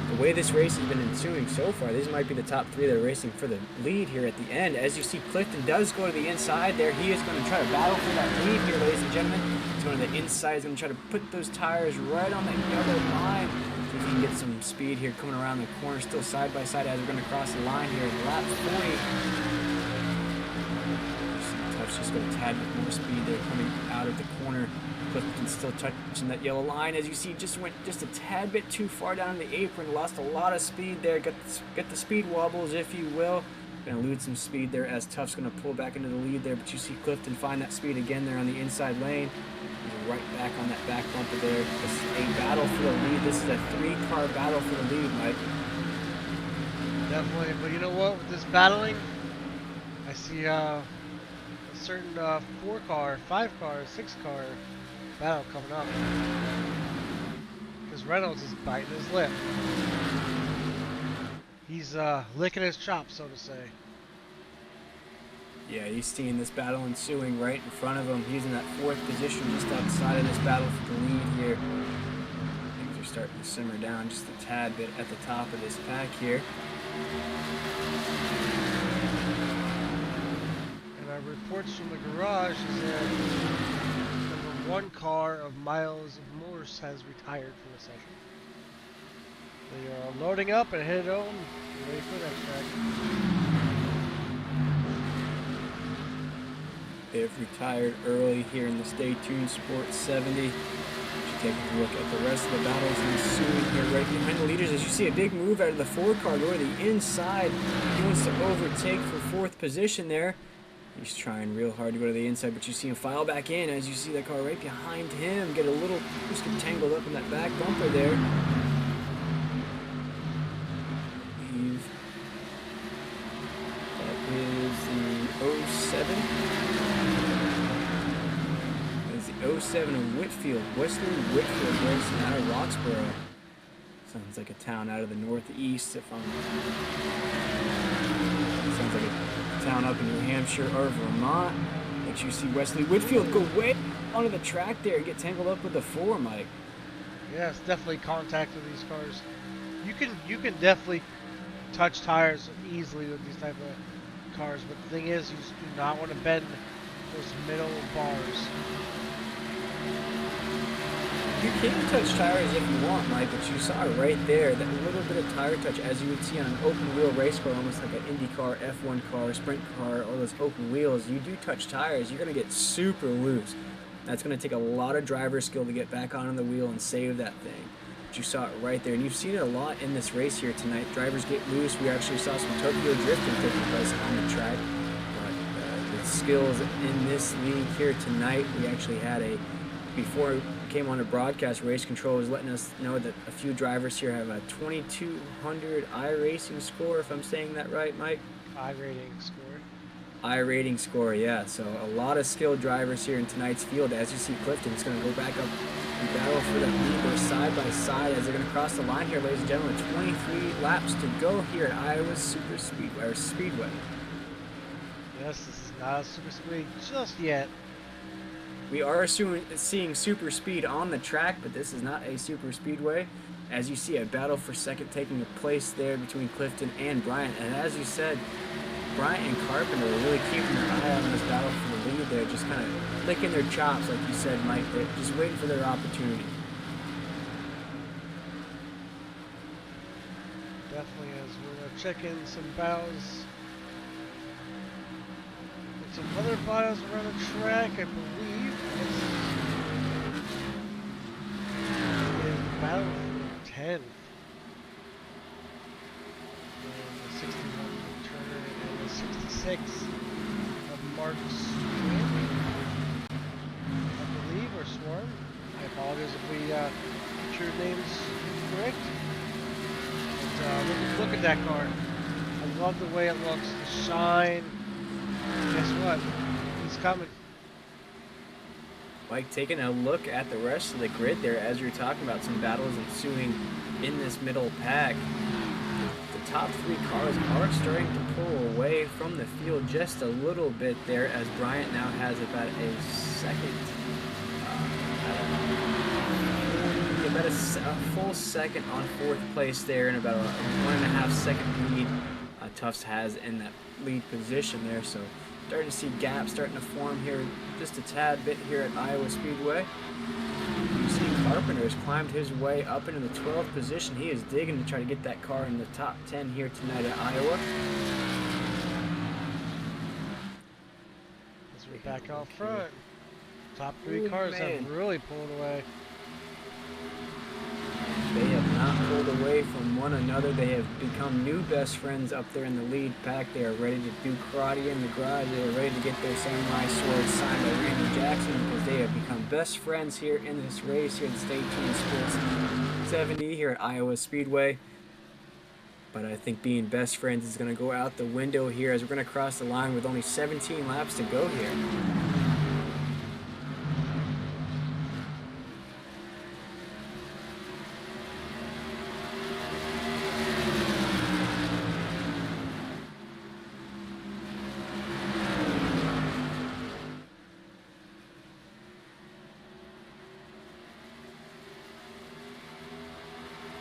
The way this race has been ensuing so far, these might be the top 3 that are racing for the lead here at the end. As you see, Clifton does go to the inside there. He is going to try to battle for that lead here, ladies and gentlemen. He's going to the inside. He's going to try to put those tires right on that yellow line. See if he can get some speed here coming around the corner, still side by side as we're going to cross the line here in lap 40. Touch just got a tad bit more speed there coming out of the corner. Clifton still touching that yellow line. As you see, just went just a tad bit too far down the apron. Lost a lot of speed there. Get the speed wobbles, if you will. Going to lose some speed there as Tuff's going to pull back into the lead there. But you see Clifton find that speed again there on the inside lane. He's right back on that back bumper there. This is a battle for the lead. This is a 3-car battle for the lead, Mike. Definitely. But you know what? With this battling, I see a certain 4-car, 5-car, 6-car battle coming up, because Reynolds is biting his lip. He's licking his chops, so to say. Yeah, he's seeing this battle ensuing right in front of him. He's in that 4th position just outside of this battle for the lead here. Things are starting to simmer down just a tad bit at the top of this pack here. And our reports from the garage is that number 1 car of Miles Morse has retired from the session. They are loading up and headed on, ready for the next track. They have retired early here in the Stay Tuned Sports 70. Taking a look at the rest of the battles ensuing here right behind the leaders. As you see a big move out of the 4-car going to the inside. He wants to overtake for 4th position there. He's trying real hard to go to the inside, but you see him file back in as you see that car right behind him get a little, just get tangled up in that back bumper there. That is the 07. That is the 07 of Whitfield. Wesley Whitfield racing out of Roxborough. Sounds like a town out of the northeast if I'm... Sounds like a town up in New Hampshire or Vermont. But you see Wesley Whitfield go way onto the track there and get tangled up with the 4, Mike. Yeah, it's definitely contact with these cars. You can definitely touch tires easily with these type of cars, but the thing is, you just do not want to bend those middle bars. You can touch tires if you want, Mike, but you saw it right there, that little bit of tire touch, as you would see on an open wheel race car, almost like an Indy car, F1 car, sprint car, all those open wheels. You do touch tires, you're going to get super loose. That's going to take a lot of driver skill to get back on the wheel and save that thing. But you saw it right there, and you've seen it a lot in this race here tonight. Drivers get loose. We actually saw some Tokyo drifting taking place on the track. But the skills in this league here tonight, we actually had before we came on to broadcast, race control was letting us know that a few drivers here have a 2200 iRacing score, if I'm saying that right, Mike? iRating score. I-rating score, yeah. So a lot of skilled drivers here in tonight's field. As you see, Clifton's going to go back up and battle for that lead. They're side by side as they're going to cross the line here, ladies and gentlemen. 23 laps to go here at Iowa Super Speedway, or Speedway. Yes, this is not a super speed just yet. We are seeing super speed on the track, but this is not a super speedway. As you see, a battle for second taking place there between Clifton and Bryant. And as you said, Bryant and Carpenter are really keeping their eye on this battle for the lead there, just kind of licking their chops, like you said, Mike. They're just waiting for their opportunity. Definitely, as we're checking some battles. Some other battles around the track, I believe. Is battle for 10th. And the 61 of Turner and the 66 of Mark Swarm, I believe, or Swarm. I apologize if we get your names correct. But look at that car. I love the way it looks, the shine. Guess what? He's coming. Mike, taking a look at the rest of the grid there, as you're talking about some battles ensuing in this middle pack. The top three cars are starting to pull away from the field just a little bit there, as Bryant now has about a second, about a full second on fourth place there, and about a 1.5 second lead Tufts has in that lead position there. So starting to see gaps starting to form here just a tad bit here at Iowa Speedway. You see Carpenter has climbed his way up into the 12th position. He is digging to try to get that car in the top 10 here tonight at Iowa. As we're back out front, top three cars have really pulled away. They have not pulled away from one another. They have become new best friends up there in the lead pack. They are ready to do karate in the garage. They are ready to get their samurai swords signed by Randy Jackson, because they have become best friends here in this race here at State Team Sports 70 here at Iowa Speedway. But I think being best friends is going to go out the window here, as we're going to cross the line with only 17 laps to go here.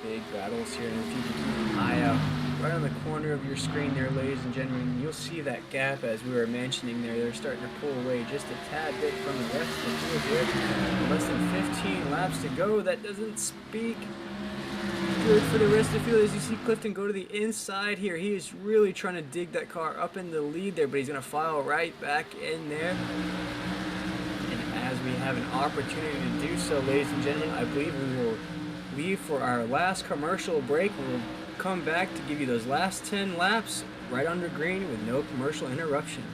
Big battles here, and if you can keep an eye out right on the corner of your screen there, ladies and gentlemen, you'll see that gap, as we were mentioning there. They're starting to pull away just a tad bit from the rest of the field here. Less than 15 laps to go. That doesn't speak good for the rest of the field, as you see Clifton go to the inside here. He is really trying to dig that car up in the lead there, but he's going to file right back in there. And as we have an opportunity to do so, ladies and gentlemen, I believe we will leave for our last commercial break. We'll come back to give you those last 10 laps right under green with no commercial interruptions.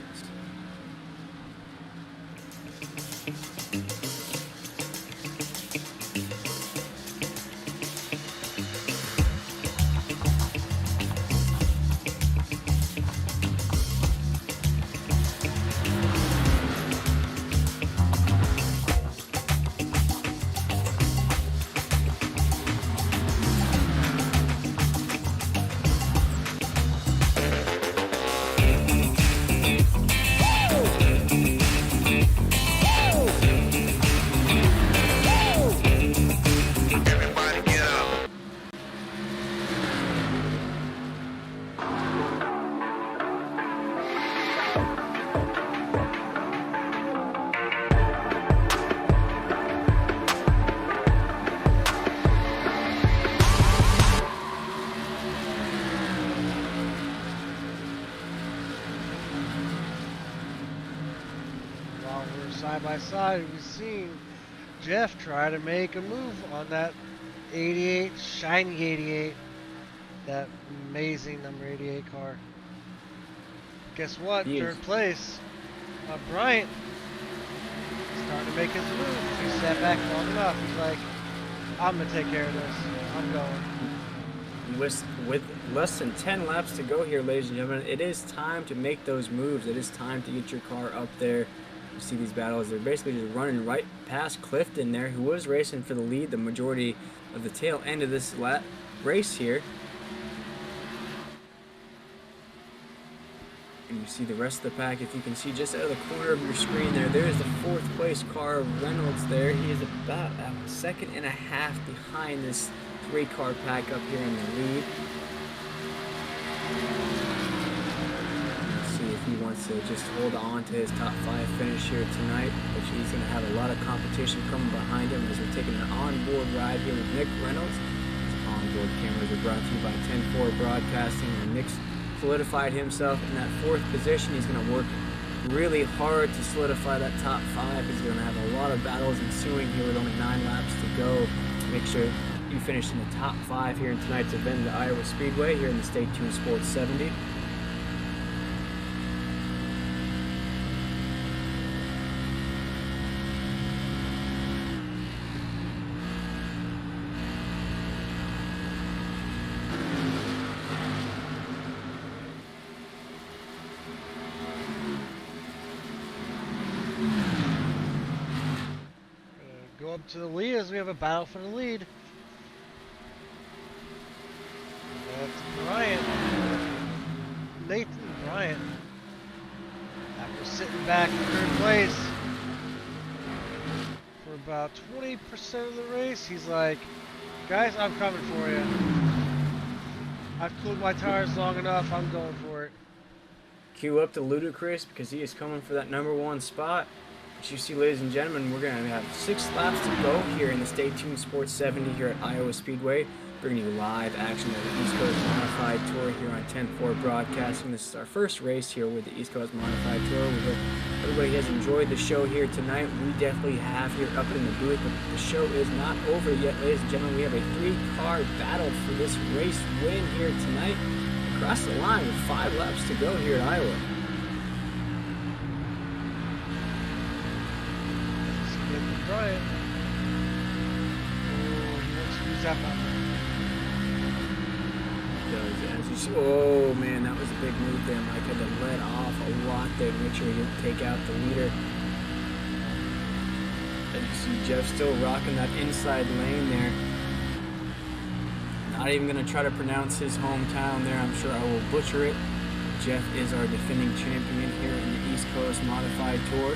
Side by side, we've seen Jeff try to make a move on that 88, shiny 88, that amazing number 88 car. Guess what? Third place, Bryant starting to make his move. He sat back long enough. He's like, I'm gonna take care of this. I'm going. With less than 10 laps to go here, ladies and gentlemen, it is time to make those moves. It is time to get your car up there. You see these battles, they're basically just running right past Clifton there, who was racing for the lead the majority of the tail end of this race here. And you see the rest of the pack. If you can see just out of the corner of your screen there's the 4th place car of Reynolds there. He is about a second and a half behind this 3-car pack up here in the lead. Let's see if he wants to just hold on to his top 5 finish here tonight, which he's going to have a lot of competition coming behind him as we're taking an onboard ride here with Nick Reynolds. His onboard cameras are brought to you by 10-4 Broadcasting, and Nick's solidified himself in that 4th position. He's going to work really hard to solidify that top 5. He's going to have a lot of battles ensuing here with only 9 laps to go. Make sure you finish in the top 5 here in tonight's event at Iowa Speedway here in the Stay Tuned Sports 70. Go up to the lead as we have a battle for the lead. That's Bryant. Nathan Bryant. After sitting back in 3rd place for about 20% of the race, he's like, guys, I'm coming for you. I've cooled my tires long enough, I'm going for it. Cue up to Ludacris because he is coming for that #1 spot. As you see, ladies and gentlemen, we're going to have 6 laps to go here in the Stay Tuned Sports 70 here at Iowa Speedway, bringing you live action of the East Coast Modified Tour here on 10-4 Broadcasting. This is our first race here with the East Coast Modified Tour. We hope everybody has enjoyed the show here tonight. We definitely have here up in the booth, but the show is not over yet, ladies and gentlemen. We have a 3-car battle for this race win here tonight. Across the line with 5 laps to go here at Iowa. Bryant. Oh, he wants to use that button. As you see, oh man, that was a big move there. Mike had to let off a lot there to make sure he didn't take out the leader. And you see Jeff still rocking that inside lane there. Not even going to try to pronounce his hometown there. I'm sure I will butcher it. Jeff is our defending champion here in the East Coast Modified Tour.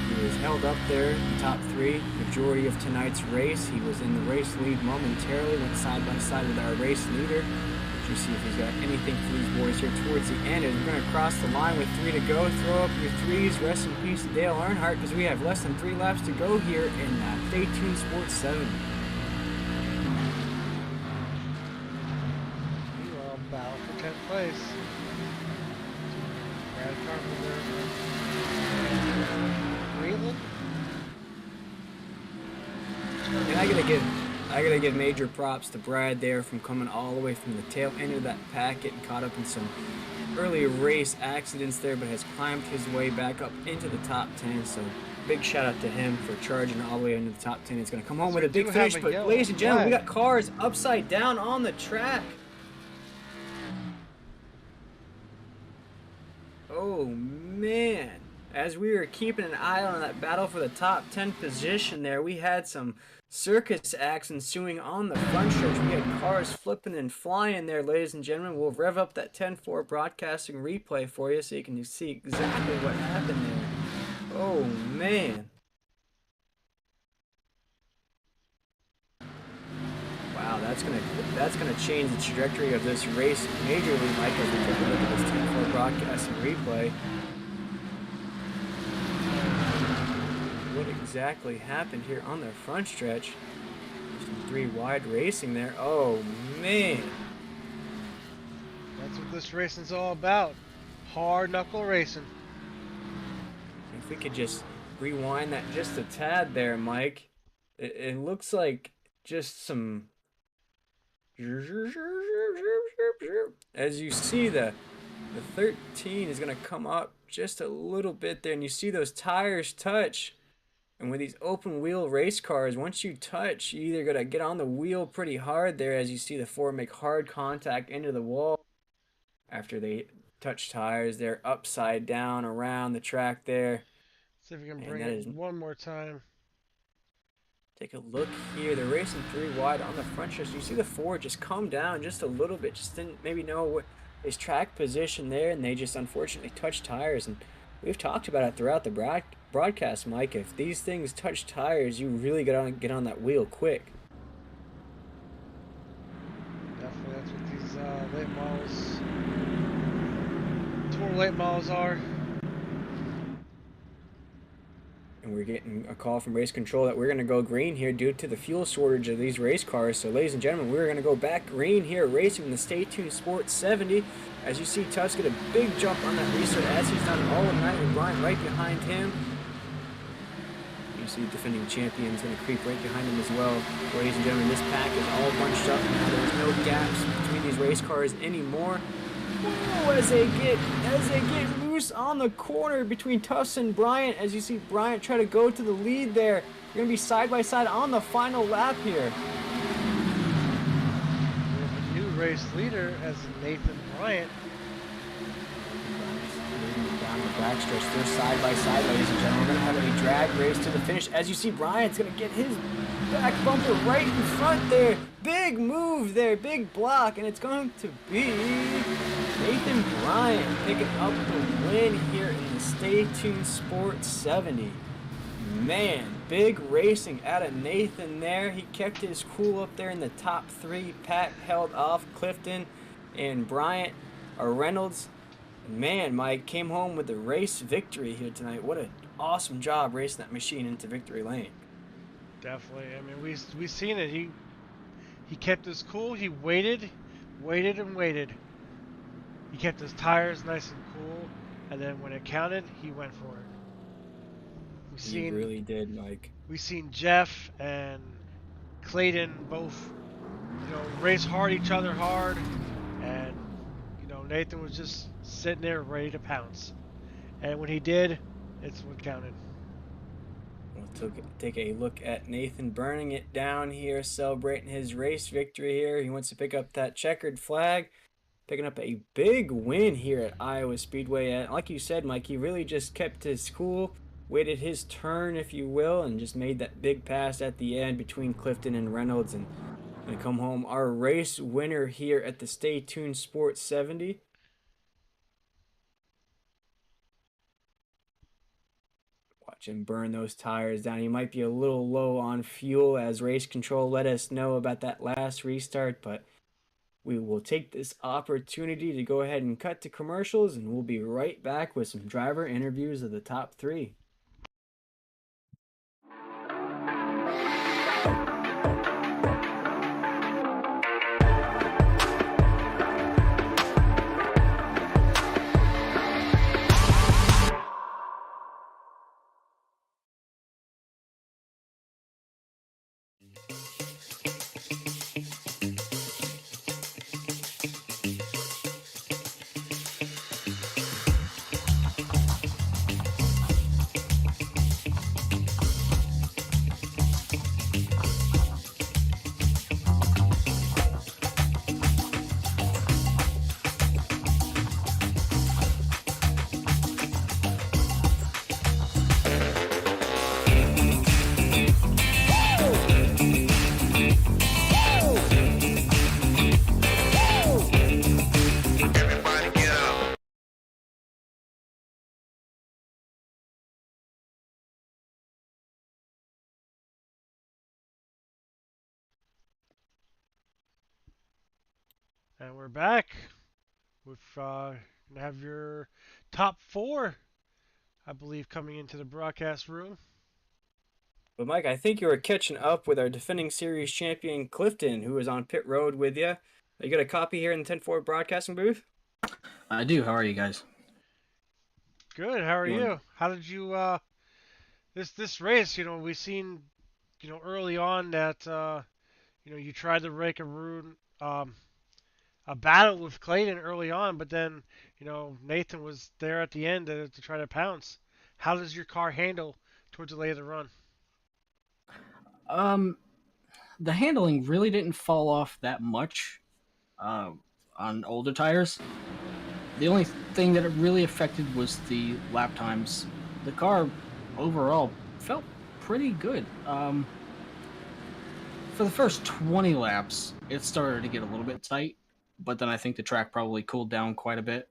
He was held up there in the top 3 majority of tonight's race. He was in the race lead momentarily, went side by side with our race leader. But you see if he's got anything for these boys here towards the end. As we're going to cross the line with 3 to go, throw up your 3s. Rest in peace to Dale Earnhardt, because we have less than 3 laps to go here in Stay Tuned Sports 70. You are battle for 10th place. Brad Carpenter. And I gotta give major props to Brad there from coming all the way from the tail end of that pack, getting caught up in some early race accidents there, but has climbed his way back up into the top 10. So big shout out to him for charging all the way into the top 10. He's gonna come home with a big finish. But ladies and gentlemen, we got cars upside down on the track. Oh man. As we were keeping an eye on that battle for the top 10 position there, we had some circus acts ensuing on the front stretch. We had cars flipping and flying there, ladies and gentlemen. We'll rev up that 10-4 broadcasting replay for you so you can see exactly what happened there. Oh, man. Wow, that's gonna change the trajectory of this race majorly, Mike, as we take a look at this 10-4 broadcasting replay. What exactly happened here on the front stretch? Some 3 wide racing there. Oh man, that's what this racing's all about. Hard knuckle racing. if we could just rewind that just a tad there, Mike. It looks like just some, as you see the 13 is gonna come up just a little bit there, and you see those tires touch. And with these open wheel race cars, once you touch, you either gotta get on the wheel pretty hard there as you see the four make hard contact into the wall after they touch tires. They're upside down around the track there. See if we can And bring that it is, one more time. take a look here. They're racing three wide on the front stretch. You see the four just come down just a little bit. Just didn't maybe know what his track position there, and they just unfortunately touched tires. And we've talked about it throughout the broadcast, Mike. If these things touch tires, you really get on that wheel quick. Definitely, that's what these late models, tour late models are. And we're getting a call from race control that we're going to go green here due to the fuel shortage of these race cars. So, ladies and gentlemen, we're going to go back green here, racing in the Stay Tuned Sports 70. As you see, Tubbs get a big jump on that restart as he's done all night with Bryant right behind him. You see the defending champion's going to creep right behind him as well. Ladies and gentlemen, this pack is all bunched up now. There's no gaps between these race cars anymore. Ooh, as they get loose on the corner between Tufts and Bryant, as you see Bryant try to go to the lead there. You're going to be side by side on the final lap here. We have a new race leader as Nathan Bryant. Down the backstretch, they're side by side, ladies and gentlemen. We're going to have a drag race to the finish. As you see, Bryant's going to get his back bumper right in front there. Big move there, big block, and it's going to be Nathan Bryant picking up the win here in the Stay Tuned Sports 70. Man, big racing out of Nathan there. He kept his cool up there in the top three. Pat held off Clifton and Bryant, or Reynolds. Man, Mike came home with the race victory here tonight. What an awesome job racing that machine into victory lane. Definitely. I mean, we seen it. He kept his cool. He waited and waited. He kept his tires nice and cool, and then when it counted, he went for it. He really did, Mike. We seen Jeff and Clayton both, race each other hard, and Nathan was just sitting there ready to pounce. And when he did, it's what counted. We'll take a look at Nathan burning it down here, celebrating his race victory here. He wants to pick up that checkered flag, picking up a big win here at Iowa Speedway. And like you said, Mike, he really just kept his cool, waited his turn, if you will, and just made that big pass at the end between Clifton and Reynolds, and gonna come home our race winner here at the Stay Tuned Sports 70. Watch him burn those tires down. He might be a little low on fuel as race control let us know about that last restart, but we will take this opportunity to go ahead and cut to commercials, and we'll be right back with some driver interviews of the top three. And we're back. With have your top four, I believe, coming into the broadcast room. But Mike, I think you were catching up with our defending series champion Clifton, who was on pit road with you. You got a copy here in the 10-4 broadcasting booth? I do. How are you guys? Good. How are you? How did you this race? We seen early on that you tried to break a battle with Clayton early on, but then Nathan was there at the end to try to pounce. How does your car handle towards the late of the run? Um, the handling really didn't fall off that much uh, on older tires. The only thing that it really affected was the lap times. The car overall felt pretty good. For the first 20 laps, it started to get a little bit tight, but then I think the track probably cooled down quite a bit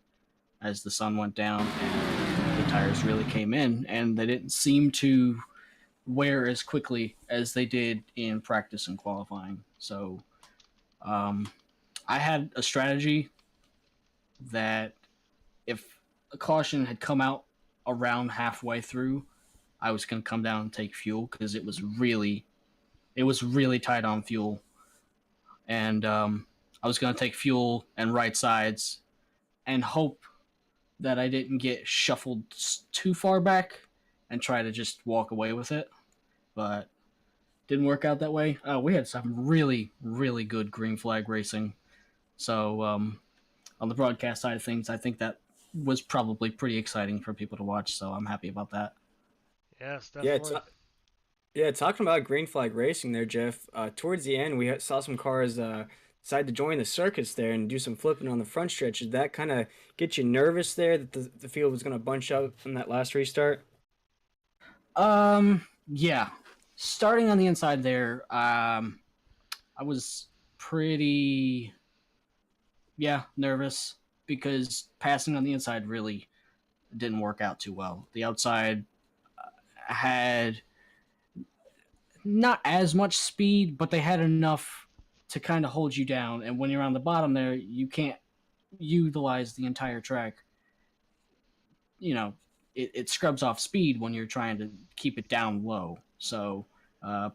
as the sun went down and the tires really came in, and they didn't seem to wear as quickly as they did in practice and qualifying. So um, I had a strategy that if a caution had come out around halfway through, I was going to come down and take fuel because it was really tight on fuel, and I was going to take fuel and right sides and hope that I didn't get shuffled too far back and try to just walk away with it, but didn't work out that way. We had some really, really good green flag racing. So on the broadcast side of things, I think that was probably pretty exciting for people to watch. So I'm happy about that. Yes, Yeah, definitely. yeah. Talking about green flag racing there, Jeff. Towards the end, we saw some cars decide to join the circus there and do some flipping on the front stretch. Did that kind of get you nervous there that the field was going to bunch out in that last restart? Yeah. Starting on the inside there, I was pretty, yeah, nervous because passing on the inside really didn't work out too well. The outside had not as much speed, but they had enough to kind of hold you down. And when you're on the bottom there, you can't utilize the entire track. It scrubs off speed when you're trying to keep it down low. So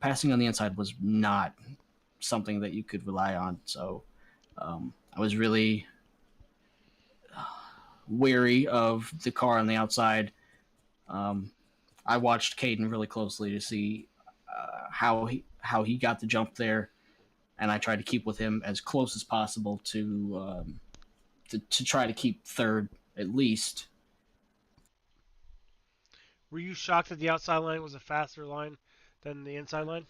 passing on the inside was not something that you could rely on. So I was really wary of the car on the outside. Um, I watched Caden really closely to see how he got the jump there, and I tried to keep with him as close as possible to try to keep third at least. Were you shocked that the outside line was a faster line than the inside line?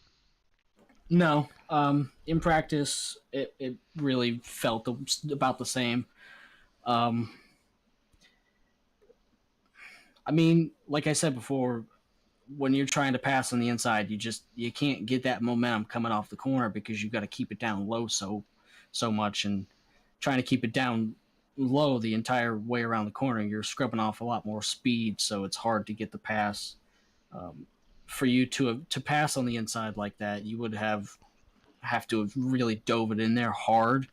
No, in practice, it really felt about the same. Um, I mean, like I said before, when you're trying to pass on the inside, you can't get that momentum coming off the corner because you've got to keep it down low so much, and trying to keep it down low the entire way around the corner, you're scrubbing off a lot more speed, so it's hard to get the pass. Um, for you to pass on the inside like that, you would have to have really dove it in there hard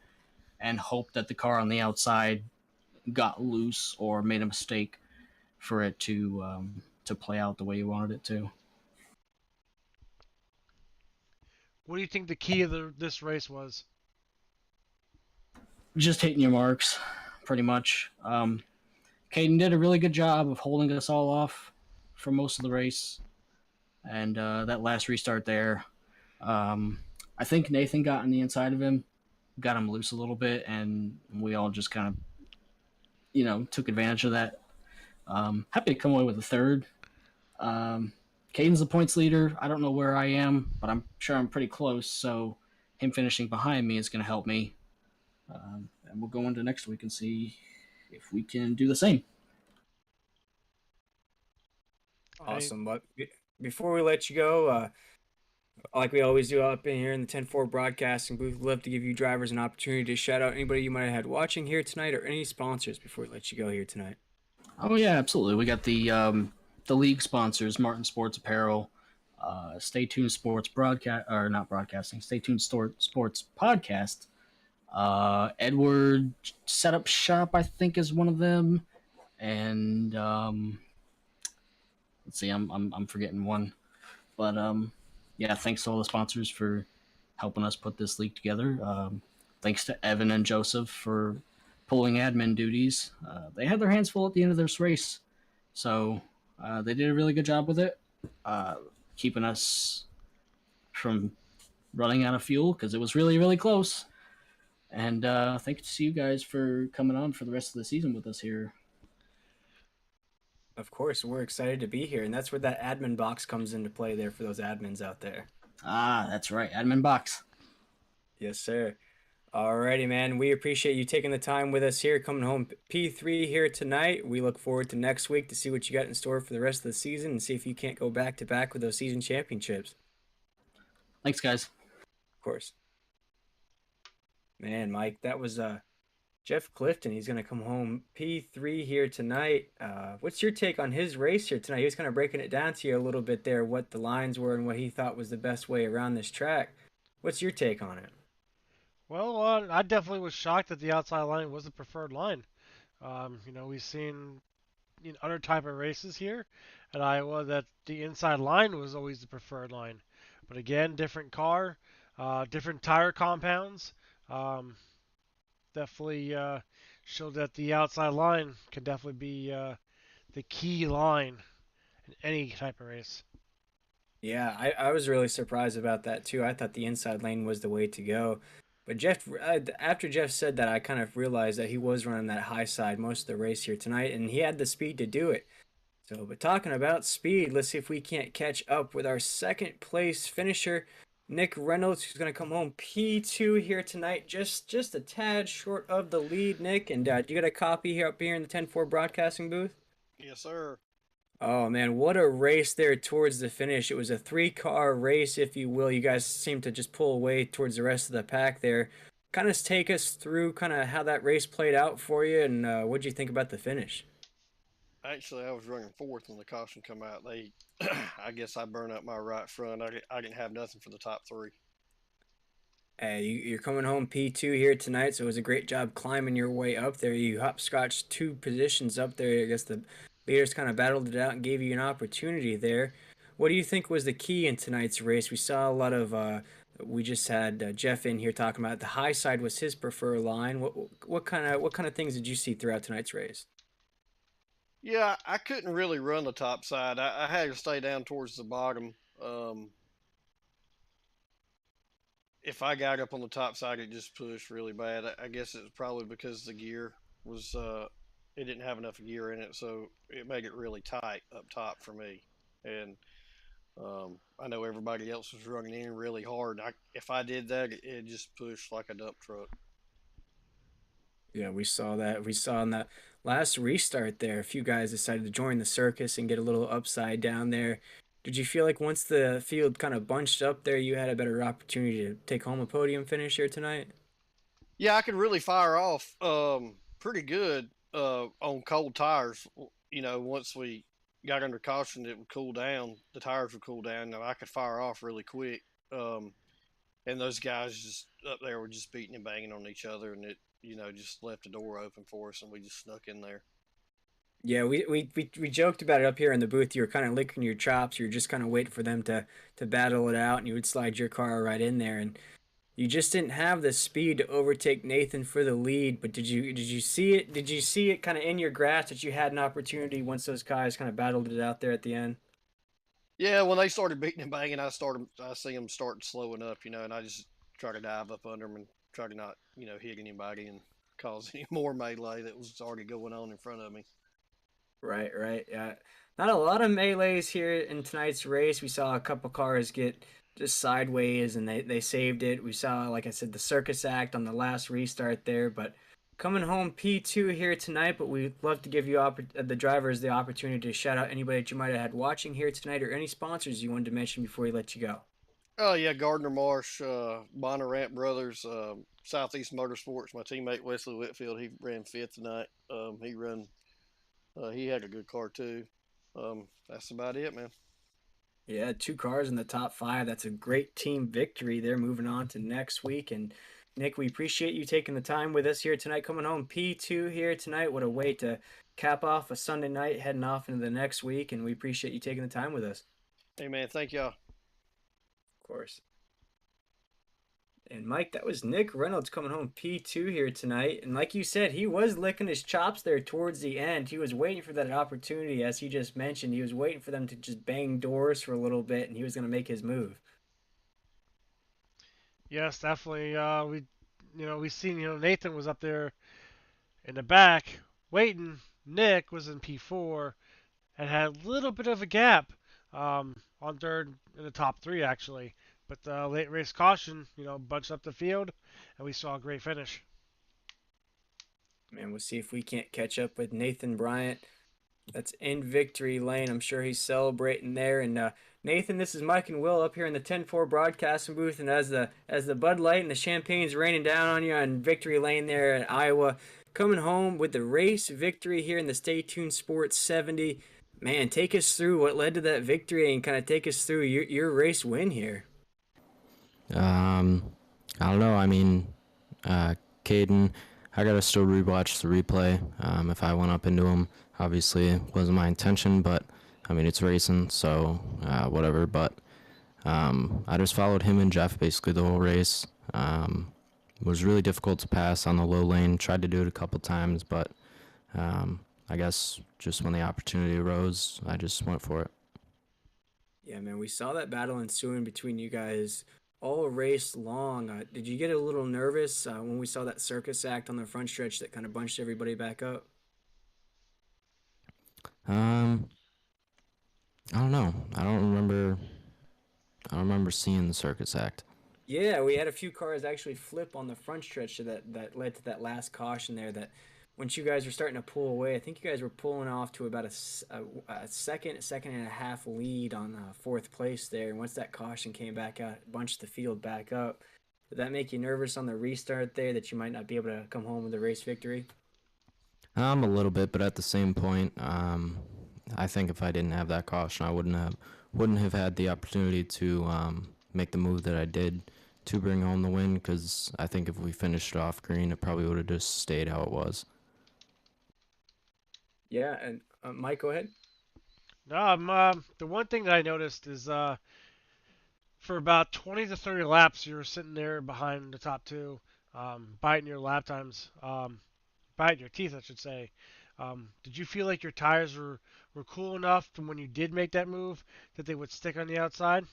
and hope that the car on the outside got loose or made a mistake for it to play out the way you wanted it to. What do you think the key of this race was? Just hitting your marks, pretty much. Caden did a really good job of holding us all off for most of the race, and that last restart there, um, I think Nathan got on the inside of him, got him loose a little bit, and we all just kind of took advantage of that. Happy to come away with a third. Um, Caden's the points leader. I don't know where I am, but I'm sure I'm pretty close. So him finishing behind me is going to help me. And we'll go into next week and see if we can do the same. I Awesome. But before we let you go, like we always do up in here in the 10-4 broadcasting booth, we'd love to give you drivers an opportunity to shout out anybody you might have had watching here tonight or any sponsors before we let you go here tonight. Oh yeah, absolutely. We got the league sponsors: Martin Sports Apparel, Stay Tuned Sports Broadcast, or not broadcasting, Stay Tuned Sports Podcast. Edward Setup Shop, I think, is one of them, and let's see, I'm forgetting one, but yeah, thanks to all the sponsors for helping us put this league together. Thanks to Evan and Joseph for pulling admin duties. They had their hands full at the end of this race, so they did a really good job with it, uh, keeping us from running out of fuel because it was really, really close. And thanks to you guys for coming on for the rest of the season with us here. Of course, we're excited to be here, and that's where that admin box comes into play there for those admins out there. Ah, that's right. Admin box. Yes, sir. Alrighty, man. We appreciate you taking the time with us here, coming home P3 here tonight. We look forward to next week to see what you got in store for the rest of the season and see if you can't go back to back with those season championships. Thanks, guys. Of course. Man, Mike, that was Jeff Clifton. He's going to come home P3 here tonight. What's your take on his race here tonight? He was kind of breaking it down to you a little bit there, what the lines were and what he thought was the best way around this track. What's your take on it? Well, I definitely was shocked that the outside line was the preferred line. We've seen in other type of races here at Iowa that the inside line was always the preferred line. But again, different car, different tire compounds. Um, Definitely showed that the outside line can definitely be the key line in any type of race. Yeah, I was really surprised about that too. I thought the inside lane was the way to go. But after Jeff said that, I kind of realized that he was running that high side most of the race here tonight, and he had the speed to do it. So, but talking about speed, let's see if we can't catch up with our second place finisher, Nick Reynolds, who's going to come home P2 here tonight, just a tad short of the lead, Nick. And you got a copy here up here in the 10-4 broadcasting booth? Yes, sir. Oh man, what a race there towards the finish. It was a three-car race, if you will. You guys seemed to just pull away towards the rest of the pack there. Kind of take us through kind of how that race played out for you, and what'd you think about the finish? Actually, I was running fourth when the caution come out. They, I guess I burned up my right front. I didn't have nothing for the top three. You're coming home P2 here tonight, so it was a great job climbing your way up there. You hopscotched two positions up there. I guess the leaders kind of battled it out and gave you an opportunity there. What do you think was the key in tonight's race? We saw a lot of. We just had Jeff in here talking about the high side was his preferred line. What kind of things did you see throughout tonight's race? Yeah, I couldn't really run the top side. I had to stay down towards the bottom. Um, if I got up on the top side, it just pushed really bad. I guess it's probably because the gear was it didn't have enough gear in it, so it made it really tight up top for me. And I know everybody else was running in really hard. If I did that, it just pushed like a dump truck. Yeah, we saw that. We saw in that last restart there, a few guys decided to join the circus and get a little upside down there. Did you feel like once the field kind of bunched up there, you had a better opportunity to take home a podium finish here tonight? Yeah, I could really fire off pretty good on cold tires. Once we got under caution, it would cool down. The tires would cool down. Now I could fire off really quick. And those guys just up there were just beating and banging on each other, and it just left the door open for us, and we just snuck in there. Yeah, we joked about it up here in the booth. You were kind of licking your chops. You were just kind of waiting for them to battle it out, and you would slide your car right in there. And you just didn't have the speed to overtake Nathan for the lead. But did you see it? Did you see it kind of in your grasp that you had an opportunity once those guys kind of battled it out there at the end? Yeah, when they started beating and banging, I see them start slowing up, and I just try to dive up under them and try to not, hit anybody and cause any more melee that was already going on in front of me. Right, right. Yeah, not a lot of melees here in tonight's race. We saw a couple cars get just sideways, and they saved it. We saw, like I said, the circus act on the last restart there, but coming home P2 here tonight. But we'd love to give you the drivers the opportunity to shout out anybody that you might have had watching here tonight, or any sponsors you wanted to mention before we let you go. Oh yeah, Gardner Marsh, Bonner Brothers, Southeast Motorsports. My teammate Wesley Whitfield, he ran fifth tonight. He had a good car too. That's about it, man. Yeah, two cars in the top five. That's a great team victory. They're moving on to next week. And Nick, we appreciate you taking the time with us here tonight, coming home P2 here tonight. What a way to cap off a Sunday night, heading off into the next week. And we appreciate you taking the time with us. Hey man, thank y'all. Of course. And Mike, that was Nick Reynolds coming home P2 here tonight. And like you said, he was licking his chops there towards the end. He was waiting for that opportunity, as he just mentioned. He was waiting for them to just bang doors for a little bit, and he was going to make his move. Yes, definitely. We seen Nathan was up there in the back waiting. Nick was in P4 and had a little bit of a gap on third in the top three actually. But the late race caution, bunched up the field, and we saw a great finish. Man, we'll see if we can't catch up with Nathan Bryant. That's in victory lane. I'm sure he's celebrating there. And Nathan, this is Mike and Will up here in the 10-4 broadcasting booth. And as the Bud Light and the champagne's raining down on you on victory lane there in Iowa, coming home with the race victory here in the Stay Tuned Sports 70. Man, take us through what led to that victory and kind of take us through your race win here. Um, I don't know. I mean, Caden, I gotta still rewatch the replay. If I went up into him, obviously it wasn't my intention, but I mean it's racing, so whatever. But I just followed him and Jeff basically the whole race. It was really difficult to pass on the low lane. Tried to do it a couple times, but I guess just when the opportunity arose, I just went for it. Yeah, man, we saw that battle ensuing between you guys all race long. Did you get a little nervous when we saw that circus act on the front stretch that kind of bunched everybody back up? Um, I don't know. I don't remember. I don't remember seeing the circus act. Yeah, we had a few cars actually flip on the front stretch that led to that last caution there. That once you guys were starting to pull away, I think you guys were pulling off to about a second and a half lead on fourth place there. And once that caution came back out, it bunched the field back up. Did that make you nervous on the restart there that you might not be able to come home with a race victory? A little bit, but at the same point, I think if I didn't have that caution, I wouldn't have had the opportunity to make the move that I did to bring home the win. Because I think if we finished it off green, it probably would have just stayed how it was. Yeah, and Mike, go ahead. No, the one thing that I noticed is for about 20 to 30 laps, you were sitting there behind the top two, biting your lap times, biting your teeth, I should say. Did you feel like your tires were cool enough from when you did make that move that they would stick on the outside?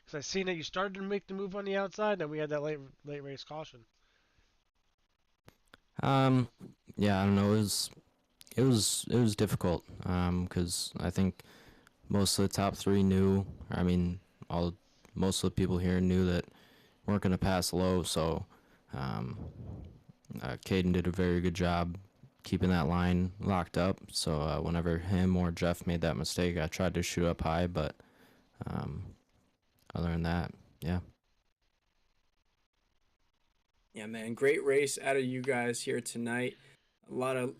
Because I seen that you started to make the move on the outside, and we had that late race caution. Um, yeah, I don't know. It was difficult. Because I think most of the top three knew. I mean, most of the people here knew that weren't gonna pass low. So, um, Caden did a very good job keeping that line locked up. So whenever him or Jeff made that mistake, I tried to shoot up high, but um, other than that, yeah. Yeah, man, great race out of you guys here tonight. A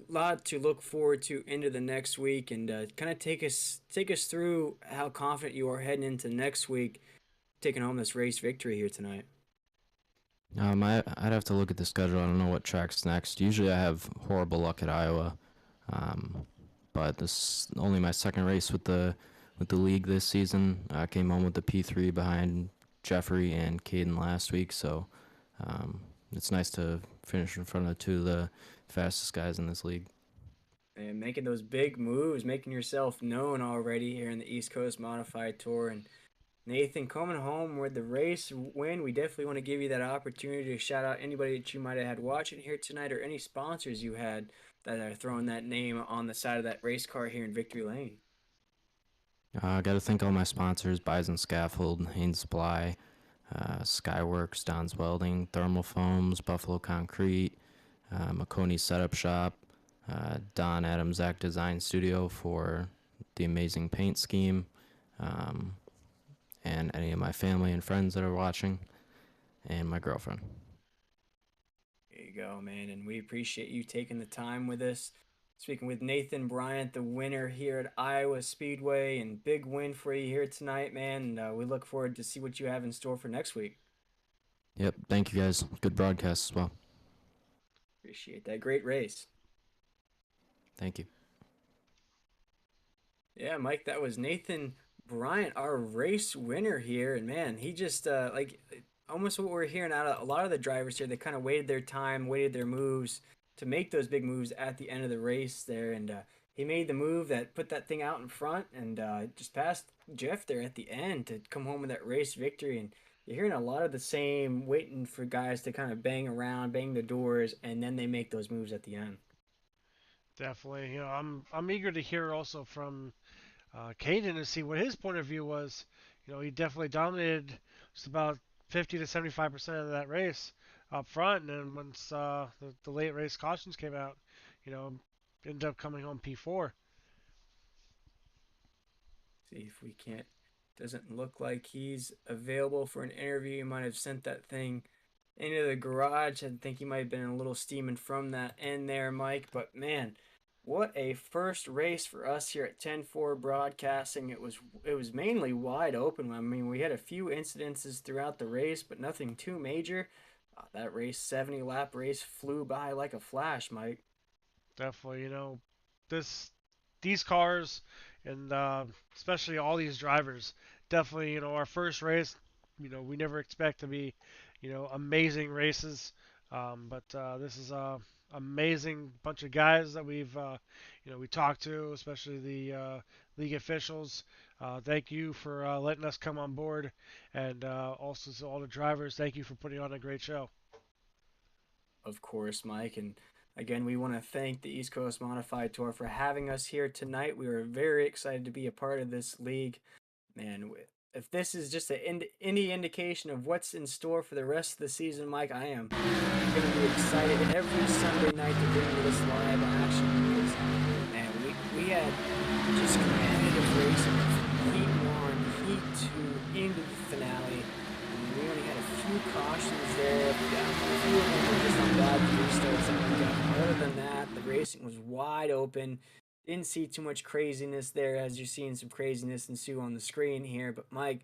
lot to look forward to into the next week, and kind of take us through how confident you are heading into next week, taking home this race victory here tonight. I'd have to look at the schedule. I don't know what track's next. Usually I have horrible luck at Iowa, um, but this is only my second race with the league this season. I came home with the P3 behind Jeffrey and Caden last week, so um, it's nice to finish in front of two of the fastest guys in this league. And making those big moves, making yourself known already here in the East Coast Modified Tour. And Nathan, coming home with the race win, we definitely want to give you that opportunity to shout out anybody that you might have had watching here tonight or any sponsors you had that are throwing that name on the side of that race car here in Victory Lane. I got to thank all my sponsors: Bison Scaffold, Haynes Supply, Skyworks, Don's Welding, Thermal Foams, Buffalo Concrete, Maconi Setup Shop, Don Adams Act Design Studio for the amazing paint scheme, um, and any of my family and friends that are watching, and my girlfriend. There you go, man. And we appreciate you taking the time with us. Speaking with Nathan Bryant, the winner here at Iowa Speedway, and big win for you here tonight, man. And we look forward to see what you have in store for next week. Yep, thank you guys. Good broadcast as well. Appreciate that. Great race. Thank you. Yeah, Mike, that was Nathan Bryant, our race winner here. And man, he just almost what we're hearing out of a lot of the drivers here. They kind of waited their time, waited their moves to make those big moves at the end of the race there. And he made the move that put that thing out in front and just passed Jeff there at the end to come home with that race victory. And you're hearing a lot of the same, waiting for guys to kind of bang around, bang the doors, and then they make those moves at the end. Definitely. I'm eager to hear also from Caden to see what his point of view was. he definitely dominated just about 50 to 75% of that race up front. And then once the late race cautions came out, you know, ended up coming home P4. See if we can't. Doesn't look like he's available for an interview. He might have sent that thing into the garage. I think he might have been a little steaming from that end there, Mike. But man, what a first race for us here at 10-4 Broadcasting. It was mainly wide open. I mean, we had a few incidences throughout the race, but nothing too major. That race, 70 lap race, flew by like a flash, Mike. Definitely, this these cars and especially all these drivers, definitely, our first race, we never expect to be, amazing races. But this is a amazing bunch of guys that we talked to, especially the league officials. Thank you for letting us come on board, and also to all the drivers, thank you for putting on a great show. Of course, Mike. And again, we want to thank the East Coast Modified Tour for having us here tonight. We were very excited to be a part of this league. Man, if this is just any indication of what's in store for the rest of the season, Mike, I am going to be excited every Sunday night to bring you this live action because, man, we had just competitive racing from Heat 1, Heat 2, into the finale. We only had a few cautions there. A few of them were just on bad restarts that we got. Other than that, the racing was wide open. Didn't see too much craziness there as you're seeing some craziness ensue on the screen here. But Mike,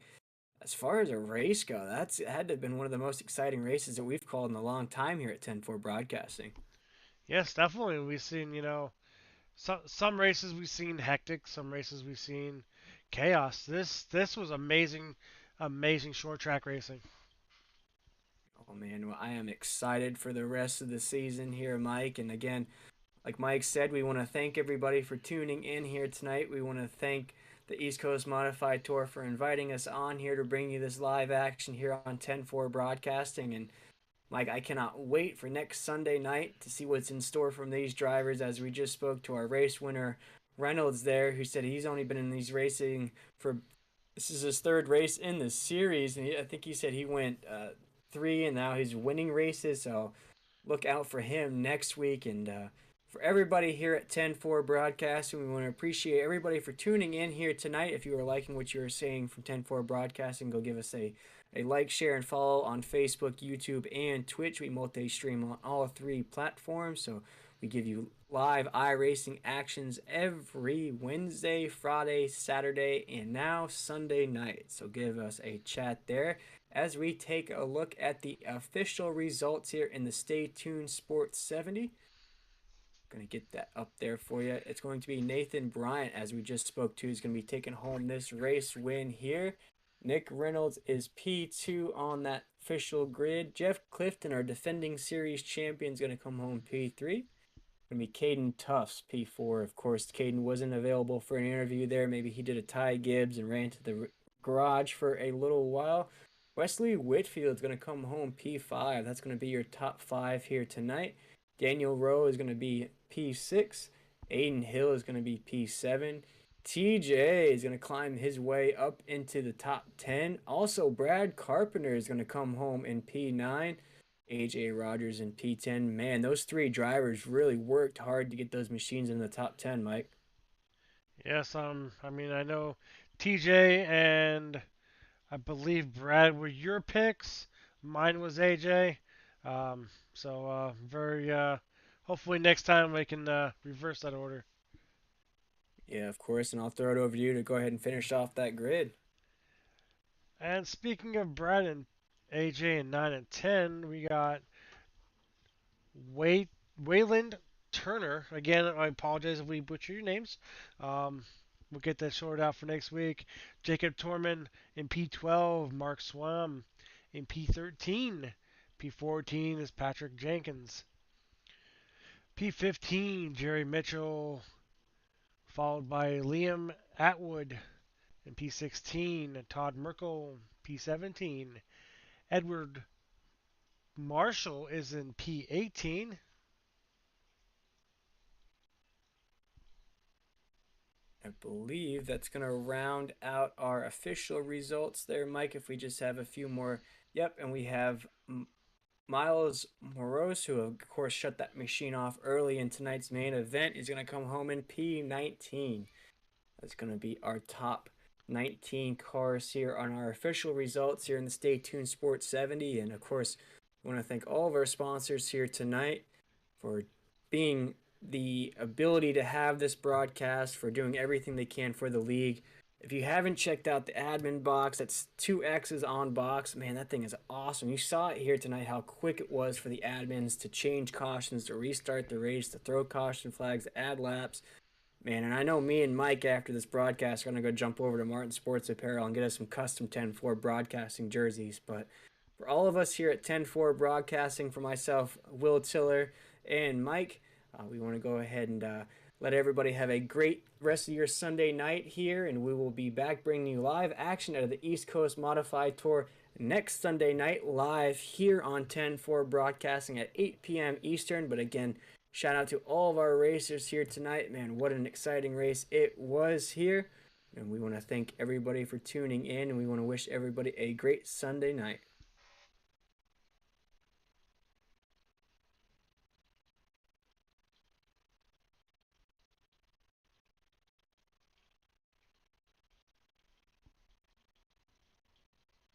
as far as a race go, that's had to have been one of the most exciting races that we've called in a long time here at 10-4 Broadcasting. Yes, definitely. We've seen, some races we've seen hectic, some races we've seen chaos. This was amazing, amazing short track racing. Oh man, well, I am excited for the rest of the season here, Mike. And again, like Mike said, we want to thank everybody for tuning in here tonight. We want to thank the East Coast Modified Tour for inviting us on here to bring you this live action here on 10-4 Broadcasting. And Mike, I cannot wait for next Sunday night to see what's in store from these drivers as we just spoke to our race winner, Reynolds there, who said he's only been in these racing for this is his third race in the series, and I think he said he went three, and now he's winning races. So look out for him next week. And for everybody here at 10-4 Broadcasting, we want to appreciate everybody for tuning in here tonight. If you are liking what you are seeing from 10-4 Broadcasting, go give us a like, share, and follow on Facebook, YouTube, and Twitch. We multi-stream on all three platforms, so we give you live iRacing actions every Wednesday, Friday, Saturday, and now Sunday night. So give us a chat there as we take a look at the official results here in the Stay Tuned Sports 70. Going to get that up there for you. It's going to be Nathan Bryant, as we just spoke to, is going to be taking home this race win here. Nick Reynolds is P2 on that official grid. Jeff Clifton, our defending series champion, is going to come home P3. Going to be Caden Tufts, P4. Of course, Caden wasn't available for an interview there. Maybe he did a Ty Gibbs and ran to the garage for a little while. Wesley Whitfield's going to come home P5. That's going to be your top five here tonight. Daniel Rowe is going to be P6. Aiden Hill is going to be P7. TJ is going to climb his way up into the top 10. Also, Brad Carpenter is going to come home in P9. AJ Rogers in P10. Man, those three drivers really worked hard to get those machines in the top 10, Mike. Yes, I mean, I know TJ and I believe Brad were your picks. Mine was AJ. Very hopefully next time we can reverse that order. Yeah, of course, and I'll throw it over to you to go ahead and finish off that grid. And speaking of Brad and AJ in 9 and 10, we got Wayland Turner. Again, I apologize if we butcher your names. We'll get that sorted out for next week. Jacob Torman in P12. Mark Swam in P13. P14 is Patrick Jenkins. P15, Jerry Mitchell, followed by Liam Atwood. In P16, Todd Merkel. P17, Edward Marshall is in P18. I believe that's going to round out our official results there, Mike. If we just have a few more. Yep, and we have Miles Morose, who of course shut that machine off early in tonight's main event, is going to come home in P19. That's going to be our top 19 cars here on our official results here in the Stay Tuned Sports 70. And of course, I want to thank all of our sponsors here tonight for being the ability to have this broadcast, for doing everything they can for the league. If you haven't checked out the admin box, that's 2X's on box. Man, that thing is awesome. You saw it here tonight, how quick it was for the admins to change cautions, to restart the race, to throw caution flags, to add laps. Man, and I know me and Mike after this broadcast are going to go jump over to Martin Sports Apparel and get us some custom 10-4 broadcasting jerseys. But for all of us here at 10-4 Broadcasting, for myself, Will Tiller, and Mike, we want to go ahead and let everybody have a great rest of your Sunday night here, and we will be back bringing you live action out of the East Coast Modified Tour next Sunday night, live here on 10-4 Broadcasting at 8 p.m. Eastern. But again, shout out to all of our racers here tonight. Man, what an exciting race it was here. And we want to thank everybody for tuning in, and we want to wish everybody a great Sunday night.